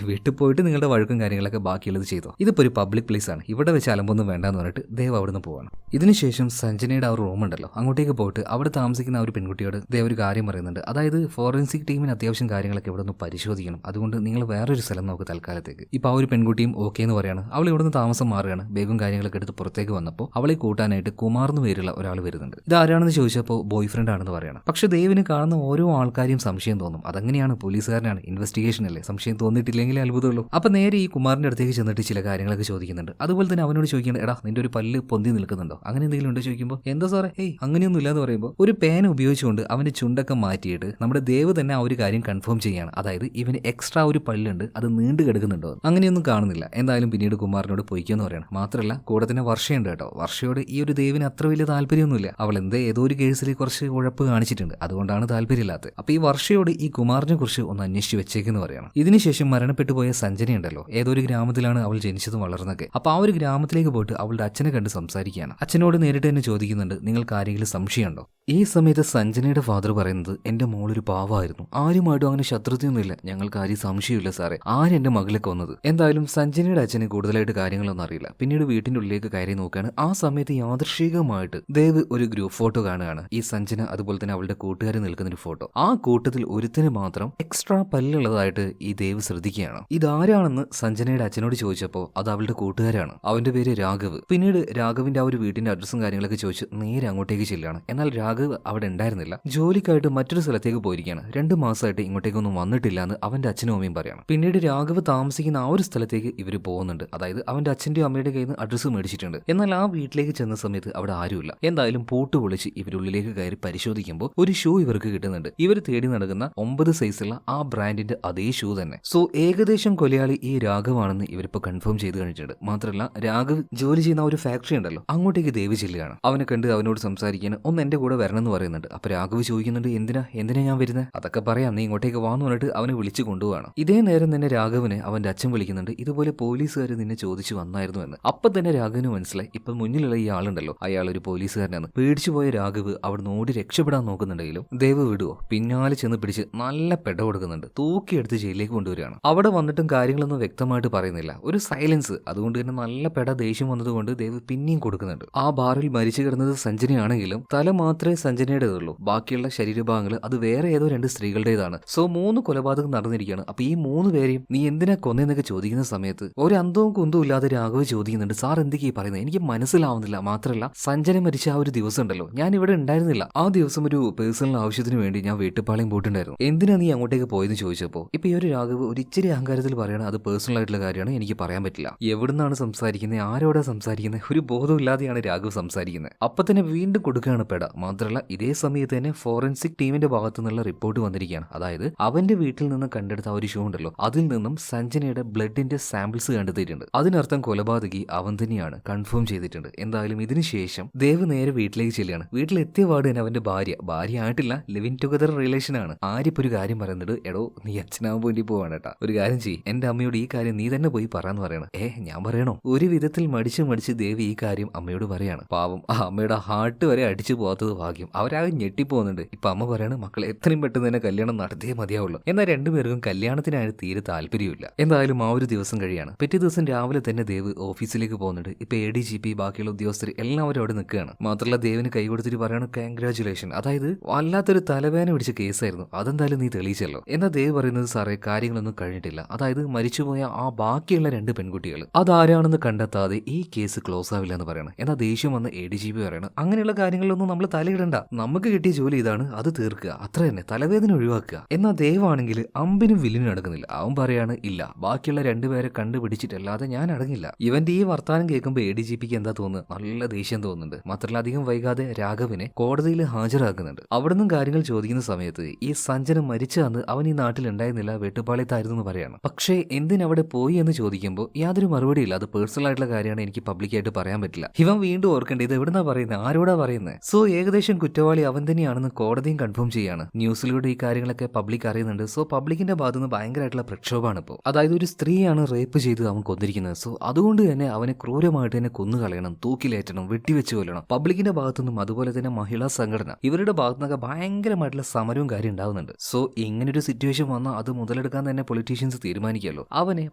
വീട്ടിൽ പോയിട്ട് നിങ്ങളുടെ വഴക്കും കാര്യങ്ങളൊക്കെ ബാക്കിയുള്ളത് ചെയ്തോ. ഇതിപ്പോ ഒരു പബ്ലിക് പ്ലേസ് ആണ്, ഇവിടെ വെച്ച് അലമ്പൊന്നും വേണ്ടെന്ന് പറഞ്ഞിട്ട് ദേവ് അവിടുന്ന് പോവാണ്. ഇതിനുശേഷം സഞ്ജനയുടെ ആ ഒരു റൂം ഉണ്ടല്ലോ, അങ്ങോട്ടേക്ക് പോയിട്ട് അവിടെ താമസിക്കുന്ന ആ ഒരു പെൺകുട്ടിയോട് ദേവ് ഒരു കാര്യം പറയുന്നുണ്ട്. അതായത് ഫോറൻസിക് ടീമിന് അത്യാവശ്യം കാര്യങ്ങളൊക്കെ ഇവിടെ നിന്ന് പരിശോധിക്കണം, അതുകൊണ്ട് നിങ്ങൾ വേറൊരു സ്ഥലം നോക്ക് തൽക്കാലത്തേക്ക്. ഇപ്പൊ ആ ഒരു പെൺകുട്ടിയും ഓക്കെ എന്ന് പറയാണ്. അവൾ ഇവിടുന്ന് താമസം മാറുകയാണ്. ബേഗും കാര്യങ്ങളൊക്കെ എടുത്ത് പുറത്തേക്ക് വന്നപ്പോൾ അവളെ കൂട്ടാനായിട്ട് കുമാർ എന്ന് പേരുള്ള ഒരാൾ വരുന്നുണ്ട്. ഇതാരാണെന്ന് ചോദിച്ചപ്പോൾ ബോയ് ഫ്രണ്ട് ആണെന്ന് പറയണം. പക്ഷെ ദേവിന് കാണുന്ന ഓരോ ആൾക്കാരെയും സംശയം തോന്നും. അതങ്ങനെയാണ്, പോലീസുകാരനാണ്, ഇൻവെസ്റ്റിഗേഷൻ അല്ലേ, സംശയം തോന്നിയിട്ടില്ലെങ്കിൽ അത്ഭുതമുള്ളൂ. അപ്പൊ നേരെ ഈ കുമാറിന്റെ അടുത്തേക്ക് ചെന്നിട്ട് ചില കാര്യങ്ങളൊക്കെ ചോദിക്കുന്നുണ്ട്. അതുപോലെ തന്നെ അവനോട് ചോദിക്കുന്നത്, എടാ നിന്റെ ഒരു പല്ല് പൊന്തി നിൽക്കുന്നുണ്ടോ, അങ്ങനെ എന്തെങ്കിലും ഉണ്ടോ ചോദിക്കുമ്പോൾ, എന്താ സാറേ അങ്ങനെയൊന്നും ഇല്ലാന്ന് പറയുമ്പോൾ ഒരു പേന ഉപയോഗിച്ചുകൊണ്ട് അവന്റെ ചുണ്ടൊക്കെ മാറ്റിയിട്ട് നമ്മുടെ ദേവ് തന്നെ ആ ഒരു കാര്യം കൺഫേം ചെയ്യാണ്. അതായത് ഇവന് എക്സ്ട്രാ ഒരു പല്ലുണ്ട്, അത് നീണ്ടു കിടക്കുന്നുണ്ടോ, അങ്ങനെയൊന്നും കാണുന്നില്ല. എന്തായാലും പിന്നീട് കുമാറിനോട് പൊയ്ക്കെന്ന് പറയണം. മാത്രമല്ല കൂടെ തന്നെ വർഷയുണ്ട് കേട്ടോ. വർഷയോട് ഈ ഒരു ദേവിന് അത്ര വലിയ താല്പര്യമൊന്നുമില്ല. അവൾ ഏതോ ഒരു കേസിൽ കുറച്ച് ഉഴപ്പ് കാണിച്ചിട്ടുണ്ട്, അതുകൊണ്ടാണ് താല്പര്യമില്ലാത്തത്. അപ്പൊ ഈ വർഷയോട് ഈ കുമാറിനെ കുറിച്ച് ഒന്ന് അന്വേഷിച്ച് വെച്ചേക്കെന്ന് പറയണം. ഇതിനുശേഷം മരണപ്പെട്ടു പോയ സഞ്ജനയുണ്ടല്ലോ, ഏതോ ഒരു ഗ്രാമത്തിലാണ് അവൾ ജനിച്ചതും വളർന്നൊക്കെ. അപ്പൊ ആ ഒരു ഗ്രാമത്തിലേക്ക് പോയിട്ട് അവളുടെ അച്ഛനെ കണ്ട് സംസാരിക്കുകയാണ്. അച്ഛനോട് നേരിട്ട് തന്നെ ചോദിക്കുന്നുണ്ട്, നിങ്ങൾക്ക് ആരെങ്കിലും സംശയമുണ്ടോ. ഈ സമയത്ത് സഞ്ജനയുടെ ഫാദർ പറയുന്നത്, എന്റെ മോളൊരു പാവമായിരുന്നു, ആരുമായിട്ടും അങ്ങനെ ശത്രുതയൊന്നുമില്ല, ഞങ്ങൾക്ക് ആരും സംശയമില്ല സാറേ, ആരെന്റെ മകളെ കൊന്നത്. എന്തായാലും സഞ്ജനയുടെ അച്ഛന് കൂടുതലായിട്ട് കാര്യങ്ങളൊന്നും അറിയില്ല. പിന്നീട് വീട്ടിന്റെ ഉള്ളിലേക്ക് കയറി നോക്കുകയാണ്. ആ സമയത്ത് യാദൃശ്ചികമായിട്ട് ദേവ് ഒരു ഗ്രൂപ്പ് ഫോട്ടോ കാണുകയാണ്. ഈ സഞ്ജന അതുപോലെ തന്നെ അവളുടെ കൂട്ടുകാർ നിൽക്കുന്ന ഒരു ഫോട്ടോ. ആ കൂട്ടത്തിൽ ഒരുത്തിന് മാത്രം എക്സ്ട്രാ പല്ലുള്ളതായിട്ട് ഈ ദേവ് ശ്രദ്ധിക്കുകയാണ്. ഇതാരാണെന്ന് സഞ്ജനയുടെ അച്ഛനോട് ചോദിച്ചപ്പോൾ അത് അവളുടെ കൂട്ടുകാരാണ്. അവന്റെ പേര് രാഘവ്. പിന്നീട് രാഘവിന്റെ ആ ഒരു വീടിന്റെ അഡ്രസ്സും കാര്യങ്ങളൊക്കെ ചോദിച്ച് നേരെ അങ്ങോട്ടേക്ക് ചെല്ലുകയാണ്. എന്നാൽ രാഘവ് അവിടെ ഉണ്ടായിരുന്നില്ല, ജോലിക്കായിട്ട് മറ്റൊരു സ്ഥലത്തേക്ക് പോയിരിക്കുകയാണ്. 2 മാസമായിട്ട് ഇങ്ങോട്ടേക്കൊന്നും വന്നിട്ടില്ല എന്ന് അവന്റെ അച്ഛനും അമ്മയും പറയാണ്. പിന്നീട് രാഘവ് താമസിക്കുന്ന ആ ഒരു സ്ഥലത്തേക്ക് ഇവർ പോകുന്നുണ്ട്. അതായത് അവന്റെ അച്ഛന്റെയും അമ്മയുടെ കയ്യിൽ നിന്ന് അഡ്രസ്സ് മേടിച്ചിട്ടുണ്ട്. എന്നാൽ ആ വീട്ടിലേക്ക് ചെന്ന സമയത്ത് അവിടെ ആരുമില്ല. എന്തായാലും പൂട്ട് പൊളിച്ച് ഇവരുള്ളിലേക്ക് കയറി പരിശോധിക്കുമ്പോൾ ഒരു ഷൂ ഇവർക്ക് കിട്ടുന്നുണ്ട്. ഇവർ തേടി നടക്കുന്ന 9 സൈസുള്ള ആ ബ്രാൻഡിന്റെ അതേ ഷൂ തന്നെ. സോ ഏകദേശം കൊലയാളി ഈ രാഘവാണെന്ന് ഇവരിപ്പോ കൺഫേം ചെയ്ത് കഴിഞ്ഞിട്ടുണ്ട്. മാത്രമല്ല രാഘവ് ജോലി ചെയ്യുന്ന ഒരു ഫാക്ടറി ഉണ്ടല്ലോ, അങ്ങോട്ടേക്ക് ദേവ് ചെല്ലുകയാണ്. അവനെ കണ്ട് അവനോട് സംസാരിക്കാൻ ഒന്ന് എന്റെ കൂടെ വരണം എന്ന് പറയുന്നുണ്ട്. അപ്പൊ രാഘവ് ചോദിക്കുന്നുണ്ട്, എന്തിനാ ഞാൻ വരുന്നത്, അതൊക്കെ പറയാം, നീ ഇങ്ങോട്ടേക്ക് വാന്ന് പറഞ്ഞിട്ട് അവനെ വിളിച്ചു കൊണ്ടുപോവാണ്. ഇതേ നേരം തന്നെ രാഘവനെ അവന്റെ അച്ഛൻ വിളിക്കുന്നുണ്ട്, ഇതുപോലെ പോലീസുകാർ നിന്നെ ചോദിച്ചു വന്നായിരുന്നു എന്ന്. അപ്പൊ തന്നെ രാഘവന് മനസ്സിലായി ഇപ്പൊ മുന്നിലുള്ള ഈ ആളുണ്ടല്ലോ അയാൾ ഒരു പോലീസുകാരനാണ്. പേടിച്ചു പോയ രാഘവ് അവിടുന്ന് ഓടി രക്ഷപ്പെടാൻ നോക്കുന്നുണ്ടെങ്കിലും ദേവ് വിടുവോ, പിന്നാലെ ചെന്ന് പിടിച്ച് നല്ല പെട കൊടുക്കുന്നുണ്ട്. തൂക്കിയെടുത്ത് ജയിലിലേക്ക് കൊണ്ടുവരികയാണ്. അവിടെ വന്നിട്ടും കാര്യങ്ങളൊന്നും വ്യക്തമായിട്ട് പറയുന്നില്ല, ഒരു സൈലൻസ്. അതുകൊണ്ട് തന്നെ നല്ല പെട ദേഷ്യം വന്നതുകൊണ്ട് ദേവ് പിന്നെയും കൊടുക്കുന്നുണ്ട്. ആ ബാറിൽ മരിച്ചു കിടന്നത് സഞ്ജനയാണെങ്കിലും തല മാത്രമേ സഞ്ജനയുടേതുള്ളൂ, ബാക്കിയുള്ള ശരീരഭാഗങ്ങൾ അത് വേറെ ഏതോ 2 സ്ത്രീകളുടേതാണ്. സോ 3 കൊലപാതകം നടന്നിരിക്കുകയാണ്. അപ്പൊ ഈ 3 പേരെയും നീ എന്തിനാ കൊന്നെന്നൊക്കെ ചോദിക്കുന്ന സമയത്ത് ഒരു അന്തവും കുന്തവും ഇല്ലാതെ രാഘവ് ചോദിക്കുന്നുണ്ട്, സാർ എന്തൊക്കെയാ പറയുന്നത്, എനിക്ക് മനസ്സിലാവുന്നില്ല. മാത്രമല്ല സഞ്ജന മരിച്ച ആ ഒരു ദിവസം ഉണ്ടല്ലോ, ഞാൻ ഇവിടെ ഉണ്ടായിരുന്നില്ല. ആ ദിവസം ഒരു പേഴ്സണൽ ആവശ്യത്തിന് വേണ്ടി ഞാൻ വീട്ടുപാളയം പോയിട്ടുണ്ടായിരുന്നു. എന്തിനാ നീ അങ്ങോട്ടേക്ക് പോയെന്ന് ചോദിച്ചപ്പോൾ ഇപ്പൊ ഈ ഒരു രാഘവ് ഒരു ഇച്ചിരി അഹങ്കാരത്തിൽ പറയണം, അത് പേഴ്സണൽ ആയിട്ടുള്ള കാര്യമാണ്, എനിക്ക് പറയാൻ പറ്റില്ല. എവിടുന്നാണ് സംസാരിക്കുന്നത്, ആരോടാ സംസാരിക്കുന്നത്, ഒരു ബോധമില്ലാതെയാണ് രാഘവ് സംസാരിക്കുന്നത്. അപ്പൊ തന്നെ വീണ്ടും കൊടുക്കുകയാണ് പെട. മാത്രമല്ല ഇതേ സമയത്ത് തന്നെ ഫോറൻസിക് ടീമിന്റെ ഭാഗത്തു നിന്നുള്ള റിപ്പോർട്ട് വന്നിരിക്കുകയാണ്. അതായത് അവന്റെ വീട്ടിൽ നിന്ന് കണ്ടെടുത്ത ആ ഒരു ഷൂ ഉണ്ടല്ലോ, അതിൽ നിന്നും സഞ്ജനയുടെ ബ്ലഡിന്റെ സാമ്പിൾസ് കണ്ടെത്തിയിട്ടുണ്ട്. അതിനർത്ഥം കൊലപാതകി അവൻ തന്നെയാണ്, കൺഫേം ചെയ്തിട്ടുണ്ട്. എന്തായാലും ഇതിനുശേഷം ദേവ് നേരെ വീട്ടിലേക്ക് ചെല്ലുകയാണ്. വീട്ടിലെത്തിയ പാട് തന്നെ അവന്റെ ഭാര്യ ആയിട്ടില്ല, ലിവിങ് ടുഗദർ റിലേഷൻ ആണ്. ആരിപ്പോ ഒരു കാര്യം പറയുന്നത്, എടോ നീ അച്ഛനാവാൻ വേണ്ടി പോവാണ് കേട്ടാ, ഒരു കാര്യം ചെയ്യ്, എന്റെ അമ്മയോട് ഈ കാര്യം നീ തന്നെ പോയി പറയാന്ന് പറയണം. ഞാൻ പറയണോ? ഒരു വിധത്തിൽ മടിച്ച് ദേവ് ഈ കാര്യം അമ്മയോട് പറയാണ്. പാവം ആ അമ്മയുടെ ഹാർട്ട് വരെ അടിച്ചു പോകാത്തത് ഭാഗ്യം. അവരാകെ ഞെട്ടിപ്പോകുന്നുണ്ട്. ഇപ്പൊ അമ്മ പറയാണ്, മക്കളെ എത്രയും പെട്ടെന്ന് തന്നെ കല്യാണം നടത്തിയേ മതിയാവുള്ളൂ. എന്നാൽ രണ്ടുപേർക്കും കല്യാണത്തിനായി തീരെ താല്പര്യമില്ല. എന്തായാലും ആ ഒരു ദിവസം കഴിയാണ്. പിറ്റേ ദിവസം രാവിലെ തന്നെ ദേവ് ഓഫീസിലേക്ക് പോകുന്നുണ്ട്. ഇപ്പൊ ADGP ബാക്കിയുള്ള ഉദ്യോഗസ്ഥർ എല്ലാവരും അവിടെ നിൽക്കുകയാണ്. മാത്രമല്ല ദേവിന് കൈ കൊടുത്തിട്ട് പറയാണ്, കൺഗ്രാചുലേഷൻ. അതായത് വല്ലാത്തൊരു തലവേദന പിടിച്ച കേസായിരുന്നു, അതെന്തായാലും നീ തെളിയിച്ചല്ലോ. എന്നാൽ ദേവ് പറയുന്നത്, സാറേ കാര്യങ്ങളൊന്നും കഴിഞ്ഞിട്ടില്ല. അതായത് മരിച്ചുപോയ ആ ബാക്കിയുള്ള 2 പെൺകുട്ടികൾ അതാരാണെന്ന് കണ്ടെത്താതെ ഈ കേസ് ക്ലോസ് ആവില്ല എന്ന് പറയണം. എന്നാൽ ദേഷ്യം വന്ന് ADGP പറയണം, അങ്ങനെയുള്ള കാര്യങ്ങളിലൊന്നും നമ്മൾ തലയിടണ്ട, നമുക്ക് കിട്ടിയ ജോലി ഇതാണ്, അത് തീർക്കുക, അത്ര തന്നെ, തലവേദന ഒഴിവാക്കുക. എന്നാൽ ദേവാണെങ്കിൽ അമ്പിനും വില്ലിനും അടങ്ങുന്നില്ല. അവൻ പറയാണ്, ഇല്ല, ബാക്കിയുള്ള 2 പേരെ കണ്ടുപിടിച്ചിട്ടല്ലാതെ ഞാൻ അടങ്ങില്ല. ഇവന്റെ ഈ വർത്താനം കേൾക്കുമ്പോൾ ADGPക്ക് എന്താ തോന്നുന്നത്, നല്ല ദേഷ്യം തോന്നുന്നുണ്ട്. മാത്രമല്ല അധികം വൈകാതെ രാഘവിനെ കോടതിയിൽ ഹാജരാക്കുന്നുണ്ട്. അവിടെ നിന്നും കാര്യങ്ങൾ ചോദിക്കുന്ന സമയത്ത് ഈ സഞ്ജന മരിച്ച അന്ന് അവൻ ഈ നാട്ടിൽ ഉണ്ടായിരുന്നില്ല, വെട്ടുപാളയത്തായിരുന്നു എന്ന് പറയാണ്. പക്ഷേ എന്തിനവിടെ പോയി എന്ന് ചോദിക്കുമ്പോൾ യാതൊരു മറുപടിയില്ല. അത് പേഴ്സണൽ ആയിട്ടുള്ള കാര്യമാണ്, എനിക്ക് പബ്ലിക്കായിട്ട് പറയാൻ പറ്റില്ല. ഇവൻ വീണ്ടും ഓർക്കേണ്ടത്, ഇത് എവിടുന്നാ പറയുന്നത്, ആരോടാ പറയുന്നത്? സോ ഏകദേശം കുറ്റവാളി അവൻ തന്നെയാണെന്ന് കോടതിയും കൺഫേം ചെയ്യാണ്. ന്യൂസിലൂടെ ഈ കാര്യങ്ങളൊക്കെ പബ്ലിക് അറിയുന്നുണ്ട്. സോ പബ്ലിക്കിന്റെ ഭാഗത്ത് നിന്ന് ഭയങ്കരമായിട്ടുള്ള പ്രക്ഷോഭമാണ് ഇപ്പോൾ. അതായത് ഒരു സ്ത്രീയാണ് റേപ്പ് ചെയ്ത് അവൻ കൊന്നിരിക്കുന്നത്. സോ അതുകൊണ്ട് തന്നെ അവനെ ക്രൂരമായിട്ട് തന്നെ കൊന്നുകളയണം, തൂക്കിലേറ്റണം, വെട്ടിവെച്ച് കൊല്ലണം. പബ്ലിക്കിന്റെ ഭാഗത്തുനിന്നും അതുപോലെ തന്നെ മഹിളാ സംഘടന ഇവരുടെ ഭാഗത്തുനിന്നൊക്കെ ഭയങ്കരമായിട്ടുള്ള സമരവും കാര്യം ഉണ്ടാവുന്നുണ്ട്. സോ ഇങ്ങനൊരു സിറ്റുവേഷൻ വന്നാൽ അത് മുതലെടുക്കാൻ തന്നെ പൊളിറ്റീഷ്യൻസ് തീരുമാനിക്കുമല്ലോ. അവനെ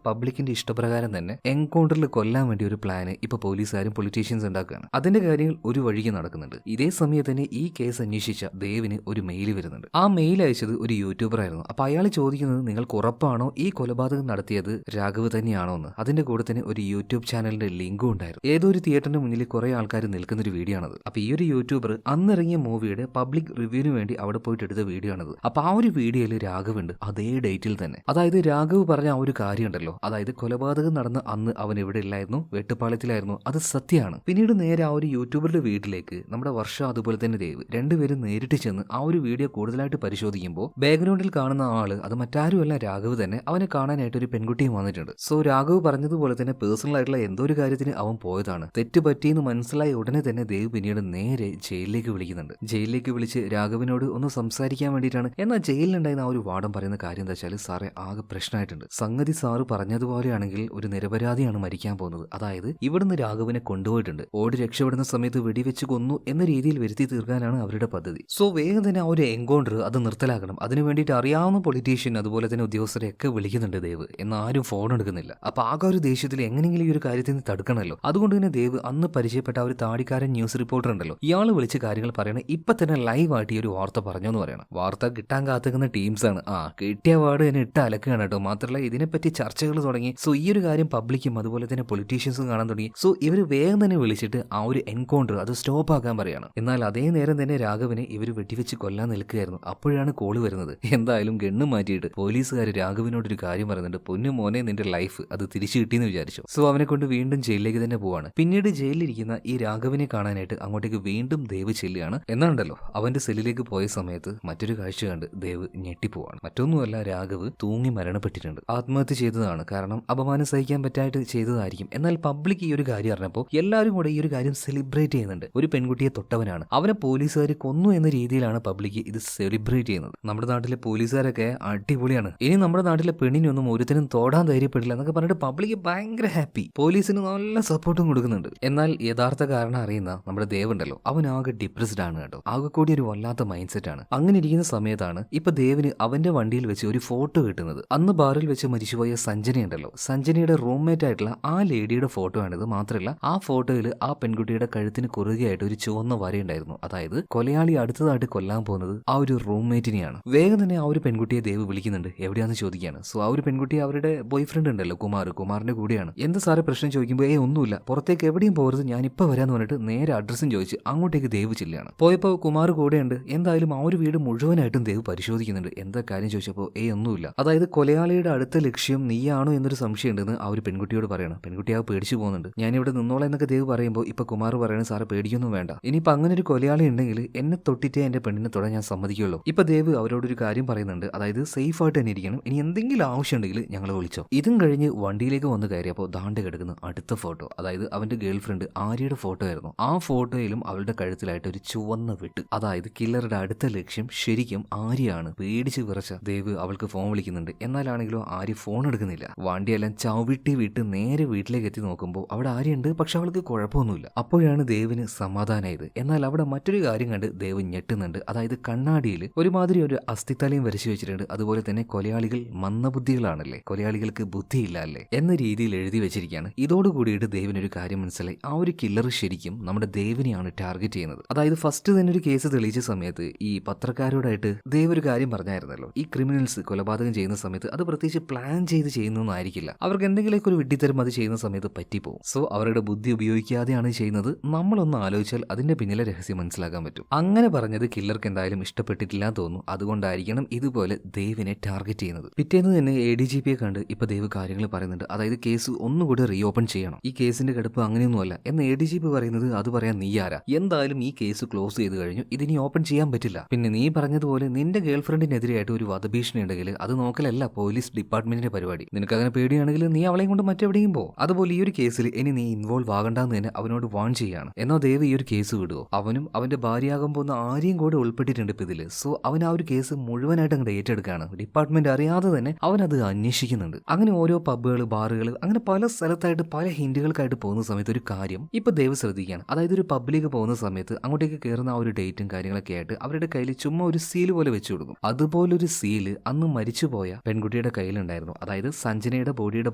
പബ്ലിക്കിന്റെ ഇഷ്ടപ്രകാരം തന്നെ എൻകൗണ്ടറിൽ കൊല്ലാൻ വേണ്ടി ഒരു പ്ലാന് ഇപ്പൊ പോലീസുകാരും പൊളിറ്റീഷ്യൻസ് ഉണ്ടാക്കുകയാണ്. അതിന്റെ കാര്യങ്ങൾ ഒരു വഴിക്ക് നടക്കുന്നുണ്ട്. ഇതേ സമയത്ത് തന്നെ ഈ കേസ് അന്വേഷിച്ച ദേവിന് ഒരു മെയിൽ വരുന്നുണ്ട്. ആ മെയിൽ അയച്ചത് ഒരു യൂട്യൂബർ ആയിരുന്നു. അപ്പൊ അയാൾ ചോദിക്കുന്നത്, നിങ്ങൾക്ക് ഉറപ്പാണോ ഈ കൊലപാതകം നടത്തിയത് രാഘവ് തന്നെയാണോ എന്ന്. അതിന്റെ കൂടെ തന്നെ ഒരു യൂട്യൂബ് ചാനലിന്റെ ലിങ്കും ഉണ്ടായിരുന്നു. ഏതോ ഒരു തിയേറ്ററിന്റെ മുന്നിൽ കുറെ ആൾക്കാർ നിൽക്കുന്ന ഒരു വീഡിയോ ആണത്. അപ്പൊ ഈ ഒരു യൂട്യൂബർ അന്നിറങ്ങിയ മൂവിയുടെ പബ്ലിക് റിവ്യൂവിന് വേണ്ടി അവിടെ പോയിട്ട് എടുത്ത വീഡിയോ ആണത്. അപ്പൊ ആ ഒരു വീഡിയോയിൽ രാഘവ് ഉണ്ട്, അതേ ഡേറ്റിൽ തന്നെ. അതായത് രാഘവ് പറഞ്ഞ ആ ഒരു കാര്യം ഉണ്ടല്ലോ, അതായത് കൊലപാതകം നടന്ന അന്ന് അവൻ എവിടെ ഇല്ലായിരുന്നു, വെട്ടുപാളയത്തിലായിരുന്നു, അത് സത്യമാണ്. പിന്നീട് നേരെ ആ ഒരു യൂട്യൂബറുടെ വീട്ടിലേക്ക് നമ്മുടെ വർഷ അതുപോലെ തന്നെ ദേവ് രണ്ടുപേരും നേരിട്ട് ചെന്ന് ആ ഒരു വീഡിയോ കൂടുതലായിട്ട് പരിശോധിക്കുമ്പോൾ ബാക്ക്ഗ്രൗണ്ടിൽ കാണുന്ന ആള് അത് മറ്റാരുമല്ല, രാഘവ് തന്നെ. അവനെ കാണാനായിട്ട് ഒരു പെൺകുട്ടിയും വന്നിട്ടുണ്ട്. സോ രാഘവ് പറഞ്ഞതുപോലെ തന്നെ പേഴ്സണൽ ആയിട്ടുള്ള എന്തോ ഒരു കാര്യത്തിന് അവൻ പോയതാണ്. തെറ്റ് പറ്റിയെന്ന് മനസ്സിലായ ഉടനെ തന്നെ ദേവ് പിന്നീട് നേരെ ജയിലിലേക്ക് വിളിക്കുന്നുണ്ട്. ജയിലിലേക്ക് വിളിച്ച് രാഘവിനോട് ഒന്ന് സംസാരിക്കാൻ വേണ്ടിയിട്ടാണ്. എന്നാൽ ജയിലിലുണ്ടായിരുന്ന ആ ഒരു വാർഡൻ പറയുന്ന കാര്യം എന്താ വെച്ചാൽ, സാറേ ആകെ പ്രശ്നമായിട്ടുണ്ട്. സംഗതി സാറ് പറഞ്ഞതുപോലെയാണെങ്കിൽ ഒരു നിരപരാധിയാണ് മരിക്കാൻ പോകുന്നത്. അതായത് ഇവിടുന്ന് രാഘവിനെ കൊണ്ടുപോയിട്ടുണ്ട്, ഓടി രക്ഷപ്പെടുന്ന സമയത്ത് വെടിവെച്ച് കൊന്നു എന്ന രീതിയിൽ വരുത്തി തീർക്കാനാണ് അവരുടെ പദ്ധതി. സോ വേഗം തന്നെ ആ ഒരു എൻകൗണ്ടർ അത് നിർത്തലാക്കണം. അതിനു വേണ്ടിയിട്ട് അറിയാവുന്ന പൊളിറ്റീഷ്യൻ അതുപോലെ തന്നെ ഉദ്യോഗസ്ഥരെയൊക്കെ വിളിക്കുന്നുണ്ട് ദേവ്. എന്നാൽ ആരും ഫോൺ എടുക്കുന്നില്ല. അപ്പൊ ആകെ ഒരു ദേഷ്യത്തിൽ എങ്ങനെയെങ്കിലും ഈ ഒരു കാര്യത്തിൽ നിന്ന് തടുക്കണമല്ലോ. അതുകൊണ്ട് തന്നെ ദേവ് അന്ന് പരിചയപ്പെട്ട ആ ഒരു താടിക്കാരൻ ന്യൂസ് റിപ്പോർട്ടർ ഉണ്ടല്ലോ, ഇയാൾ വിളിച്ച് കാര്യങ്ങൾ പറയണം. ഇപ്പൊ തന്നെ ലൈവായിട്ട് ഈ ഒരു വാർത്ത പറഞ്ഞു എന്ന് പറയണം. വാർത്ത കിട്ടാൻ കാത്തുക്കുന്ന ടീംസാണ്. കിട്ടിയ വാർഡ് തന്നെ ഇട്ട് അലക്കുകയാണ് കേട്ടോ. മാത്രമല്ല ഇതിനെപ്പറ്റി ചർച്ചകൾ തുടങ്ങി. സോ ഈ ഒരു കാര്യം പബ്ലിക്കും അതുപോലെ തന്നെ പൊളിറ്റീഷ്യൻസും കാണാൻ തുടങ്ങി. സോ ഇവർ വേഗം തന്നെ വിളിച്ചിട്ട് ആ ഒരു എൻകൗണ്ടർ അത് സ്റ്റോപ്പ് ആക്കാൻ പറയാണ്. എന്നാൽ അതേ നേരം തന്നെ രാഘവിനെ ഇവർ വെടിവെച്ച് കൊല്ലാൻ നിൽക്കുകയായിരുന്നു. അപ്പോഴാണ് കോള് വരുന്നത്. എന്തായാലും ഗണ്ണ് മാറ്റിയിട്ട് പോലീസുകാർ രാഘവിനോടൊരു കാര്യം പറയുന്നുണ്ട്, പൊന്നു മോനെ നിന്റെ ലൈഫ് അത് തിരിച്ചു കിട്ടിയെന്ന് വിചാരിച്ചു. സോ അവനെ കൊണ്ട് വീണ്ടും ജയിലിലേക്ക് തന്നെ പോവാണ്. പിന്നീട് ജയിലിലിരിക്കുന്ന ഈ രാഘവിനെ കാണാനായിട്ട് അങ്ങോട്ടേക്ക് വീണ്ടും ദേവ് ചെല്ലുകയാണ്. എന്നാണ്ടല്ലോ അവന്റെ സെല്ലിലേക്ക് പോയ സമയത്ത് മറ്റൊരു കാഴ്ച കണ്ട് ദേവ് ഞെട്ടിപ്പോവാണ്. മറ്റൊന്നുമല്ല, രാഘവ് തൂങ്ങി മരണപ്പെട്ടിട്ടുണ്ട്. ആത്മഹത്യ ചെയ്തതാണ്. കാരണം അപമാനം സഹിക്കാൻ പറ്റായിട്ട് ചെയ്തതായിരിക്കും. എന്നാൽ പബ്ലിക് ഈ ഒരു കാര്യം അറിഞ്ഞപ്പോൾ എല്ലാവരും കൂടെ ഈ ഒരു കാര്യം സെലിബ്രേറ്റ് ചെയ്യുന്നുണ്ട്. ഒരു പെൺകുട്ടിയെ തൊട്ടവനാണ്, അവനെ പോലീസുകാർ കൊന്നു എന്ന രീതിയിലാണ് പബ്ലിക് ഇത് സെലിബ്രേറ്റ് ചെയ്യുന്നത്. നമ്മുടെ നാട്ടിലെ പോലീസുകാരൊക്കെ അടിപൊളിയാണ്, ഇനി നമ്മുടെ നാട്ടിലെ പെണ്ണിനൊന്നും ഒരുത്തനും തോടാൻ ധൈര്യപ്പെടില്ല എന്നൊക്കെ പറഞ്ഞിട്ട് പബ്ലിക് ഭയങ്കര ഹാപ്പി, പോലീസിന് നല്ല സപ്പോർട്ടും കൊടുക്കുന്നുണ്ട്. എന്നാൽ യഥാർത്ഥ കാരണം അറിയുന്ന നമ്മുടെ ദേവുണ്ടല്ലോ, അവൻ ആകെ ഡിപ്രസ്ഡ് ആണ് കേട്ടോ. ആകെ കൂടി ഒരു വല്ലാത്ത മൈൻഡ് സെറ്റ് ആണ്. അങ്ങനെ ഇരിക്കുന്ന സമയത്താണ് ഇപ്പൊ ദേവിന് അവന്റെ വണ്ടിയിൽ വെച്ച് ഒരു ഫോട്ടോ കിട്ടുന്നത്. അന്ന് ബാറിൽ വെച്ച് മരിച്ചുപോയ സഞ്ജനയുണ്ടല്ലോ, സഞ്ജനയുടെ റൂംമേറ്റ് ആയിട്ടുള്ള ആ ലേഡിയുടെ ഫോട്ടോ ആണിത്. മാത്രമല്ല ആ ഫോട്ടോയിൽ ആ പെൺകുട്ടിയുടെ കഴുത്തിന് കുറുകെയായിട്ട് ഒരു ചുവന്ന വരയുണ്ടായിരുന്നു. അതായത് കൊലയാളി അടുത്തതായിട്ട് കൊല്ലാൻ പോകുന്നത് ആ ഒരു റൂംമേറ്റിനെയാണ്. വേഗം തന്നെ ആ ഒരു പെൺകുട്ടിയെ ദേവ് വിളിക്കുന്നുണ്ട്, എവിടെയാണെന്ന് ചോദിക്കുകയാണ്. സോ ആ ഒരു പെൺകുട്ടി അവരുടെ ബോയ് ഫ്രണ്ട് ഉണ്ടല്ലോ കുമാറിന്റെ കൂടെയാണ്. എന്താ സാറെ പ്രശ്നം ചോദിക്കുമ്പോൾ ഒന്നുമില്ല, പുറത്തേക്ക് എവിടെയും പോകരുത്, ഞാൻ ഇപ്പൊ വരാന്ന് പറഞ്ഞിട്ട് നേരെ അഡ്രസ്സും ചോദിച്ച് അങ്ങോട്ടേക്ക് ദേവ് ചെല്ലുകയാണ്. പോയപ്പോൾ കുമാർ കൂടെയുണ്ട്. എന്തായാലും ആ ഒരു വീട് മുഴുവനായിട്ടും ദേവ് പരിശോധിക്കുന്നുണ്ട്. എന്താ കാര്യം ചോദിച്ചപ്പോൾ ഒന്നുമില്ല. അതായത് കൊലയാളിയുടെ അടുത്ത ലക്ഷ്യം നീയാണോ എന്നൊരു സംശയം ഉണ്ടെന്ന് ആ ഒരു പെൺകുട്ടിയോട് പറയണം. പെൺകുട്ടി ആ പേടിച്ചു പോകുന്നുണ്ട്. ഞാനിവിടെ നിന്നോളാം എന്നൊക്കെ ദേവ് പറയുമ്പോൾ ഇപ്പൊ കുമാർ പറയണം, സാറ് പേടിക്കൊന്നും വേണ്ട, ഇനിയിപ്പോൾ അങ്ങനെ ഒരു കൊലയാളി ഉണ്ടെങ്കിൽ എന്നെ തൊട്ടിട്ടേ എന്റെ പെണ്ണിനെ തൊടാൻ ഞാൻ സമ്മതിക്കുള്ളൂ. ഇപ്പൊ ദേവ് അവരോടൊരു കാര്യം പറയുന്നുണ്ട്, അതായത് സേഫ് ആയിട്ട് തന്നെ ഇരിക്കണം, ഇനി എന്തെങ്കിലും ആവശ്യം ഉണ്ടെങ്കിൽ ഞങ്ങളെ വിളിച്ചോ. ഇതും കഴിഞ്ഞ് വണ്ടിയിലേക്ക് വന്ന് കയറിയപ്പോൾ ദാണ്ട് കിടക്കുന്ന അടുത്ത ഫോട്ടോ, അതായത് അവന്റെ ഗേൾ ഫ്രണ്ട് ആര്യയുടെ ഫോട്ടോ ആയിരുന്നു. ആ ഫോട്ടോയിലും അവളുടെ കഴുത്തിലായിട്ട് ഒരു ചുവന്ന വെട്ട്, അതായത് കില്ലറുടെ അടുത്ത ലക്ഷ്യം ശരിക്കും ആര്യയാണ്. പേടിച്ച് വിറച്ച ദേവ് അവൾക്ക് ഫോൺ വിളിക്കുന്നുണ്ട്, എന്നാലാണെങ്കിലോ ആര്യ ഫോൺ എടുക്കുന്നില്ല. വണ്ടിയെല്ലാം ചവിട്ടി വിട്ട് നേരെ വീട്ടിലേക്ക് എത്തി നോക്കുമ്പോൾ അവിടെ ആര്യയുണ്ട്, പക്ഷെ അവൾക്ക് കുഴപ്പമൊന്നുമില്ല. അപ്പോഴാണ് ദേവിന് സമാധാനമായത്. എന്നാൽ അവിടെ മറ്റൊരു കാര്യം കണ്ട് ദേവ് ഞെട്ടുന്നുണ്ട്, അതായത് കണ്ണാടിയിൽ ഒരുമാതിരി ഒരു അസ്ഥിത്തലയും വരച്ചു വെച്ചിട്ടുണ്ട്. അതുപോലെ തന്നെ കൊലയാളികൾ മന്ദബുദ്ധികളാണല്ലേ, കൊലയാളികൾക്ക് ബുദ്ധിയില്ല അല്ലേ എന്ന രീതിയിൽ എഴുതി വെച്ചിരിക്കുകയാണ്. ഇതോടുകൂടിയിട്ട് ദേവിനൊരു കാര്യം മനസ്സിലായി, ആ ഒരു കില്ലർ ശരിക്കും നമ്മുടെ ദേവിനെയാണ് ടാർഗറ്റ് ചെയ്യുന്നത്. അതായത് ഫസ്റ്റ് തന്നെ ഒരു കേസ് തെളിയിച്ച സമയത്ത് ഈ പത്രക്കാരോടായിട്ട് ദേവ് ഒരു കാര്യം പറഞ്ഞായിരുന്നല്ലോ, ഈ ക്രിമിനൽസ് കൊലപാതകം ചെയ്യുന്ന സമയത്ത് അത് പ്രത്യേകിച്ച് പ്ലാൻ ചെയ്ത് ചെയ്യുന്നൊന്നായിരിക്കില്ല, അവർക്ക് എന്തെങ്കിലുമൊക്കെ ഒരു വിഡ്ഢിത്തരം അത് ചെയ്യുന്ന സമയത്ത് പറ്റിപ്പോകും. സോ അവരുടെ ബുദ്ധി ഉപയോഗിക്കാതെയാണ് ചെയ്യുന്നത്. നമ്മളൊന്ന് ആലോചിച്ചാൽ അതിന്റെ പിന്നിലെ രഹസ്യം മനസ്സിലാക്കാൻ പറ്റും. അങ്ങനെ പറഞ്ഞത് കില്ലർക്ക് എന്തായാലും ഇഷ്ടപ്പെട്ടിട്ടില്ല തോന്നുന്നു. അതുകൊണ്ടായിരിക്കണം ഇതുപോലെ ദേവിനെ ടാർഗറ്റ് ചെയ്യുന്നത്. പിറ്റേന്ന് തന്നെ ADGPയെ കണ്ട് ഇപ്പൊ ദേവ് കാര്യങ്ങൾ പറയുന്നുണ്ട്, അതായത് കേസ് ഒന്നുകൂടി റീഓപ്പൺ ചെയ്യണം, ഈ കേസിന്റെ കിടപ്പ് അങ്ങനെയൊന്നുമല്ല എന്ന് ADGP പറയുന്നത്. അത് പറയാൻ നീ ആരാ? എന്തായാലും ഈ കേസ് ക്ലോസ് ചെയ്ത് കഴിഞ്ഞു, ഇതിനി ഓപ്പൺ ചെയ്യാൻ പറ്റില്ല. പിന്നെ നീ പറഞ്ഞതുപോലെ നിന്റെ ഗേൾ ഫ്രണ്ടിനെതിരെയായിട്ട് ഒരു വധഭീഷണി ഉണ്ടെങ്കിൽ അത് നോക്കലല്ല പോലീസ് ഡിപ്പാർട്ട്മെന്റിന്റെ പരിപാടി. നിനക്കങ്ങനെ പേടിയാണെങ്കിൽ നീ അവളെയും കൊണ്ട് മറ്റെവിടെയും പോ. അതുപോലെ ഈ ഒരു കേസിൽ ഇനി നീ ഇൻവോൾവ് ആകണ്ടെന്ന് തന്നെ അവനോട് വാൺ ചെയ്യാണ്. എന്നാൽ ദേവ് ഈ ഒരു കേസ് വിടുവോ? അവനും അവന്റെ ഭാര്യയാകാൻ പോകുന്ന ആരെയും കൂടെ ഉൾപ്പെട്ടിട്ടുണ്ട് ഇപ്പൊ ഇതില്. സോ അവൻ ആ ഒരു കേസ് മുഴുവനായിട്ട് അങ്ങോട്ട് ഏറ്റെടുക്കുകയാണ്. ഡിപ്പാർട്ട്മെന്റ് അറിയാതെ തന്നെ അവൻ അത് അന്വേഷിക്കുന്നുണ്ട്. അങ്ങനെ ഓരോ പബ്ബുകൾ, ബാറുകൾ, അങ്ങനെ പല സ്ഥലത്തായിട്ട് പല ഹിന്റുകൾക്കായിട്ട് പോകുന്ന സമയത്ത് ഒരു കാര്യം ഇപ്പൊ ദേവ് ശ്രദ്ധിക്കുകയാണ്. അതായത് ഒരു പബ്ബിലേക്ക് പോകുന്ന സമയത്ത് അങ്ങോട്ടേക്ക് കയറുന്ന ആ ഒരു ഡേറ്റും കാര്യങ്ങളൊക്കെ ആയിട്ട് അവരുടെ കയ്യിൽ ചുമ്മാ ഒരു സീല് പോലെ വെച്ചു കൊടുക്കും. അതുപോലൊരു സീല് അന്ന് മരിച്ചുപോയ പെൺകുട്ടിയുടെ കയ്യിലുണ്ടായിരുന്നു. അതായത് സഞ്ജനയുടെ ബോഡിയുടെ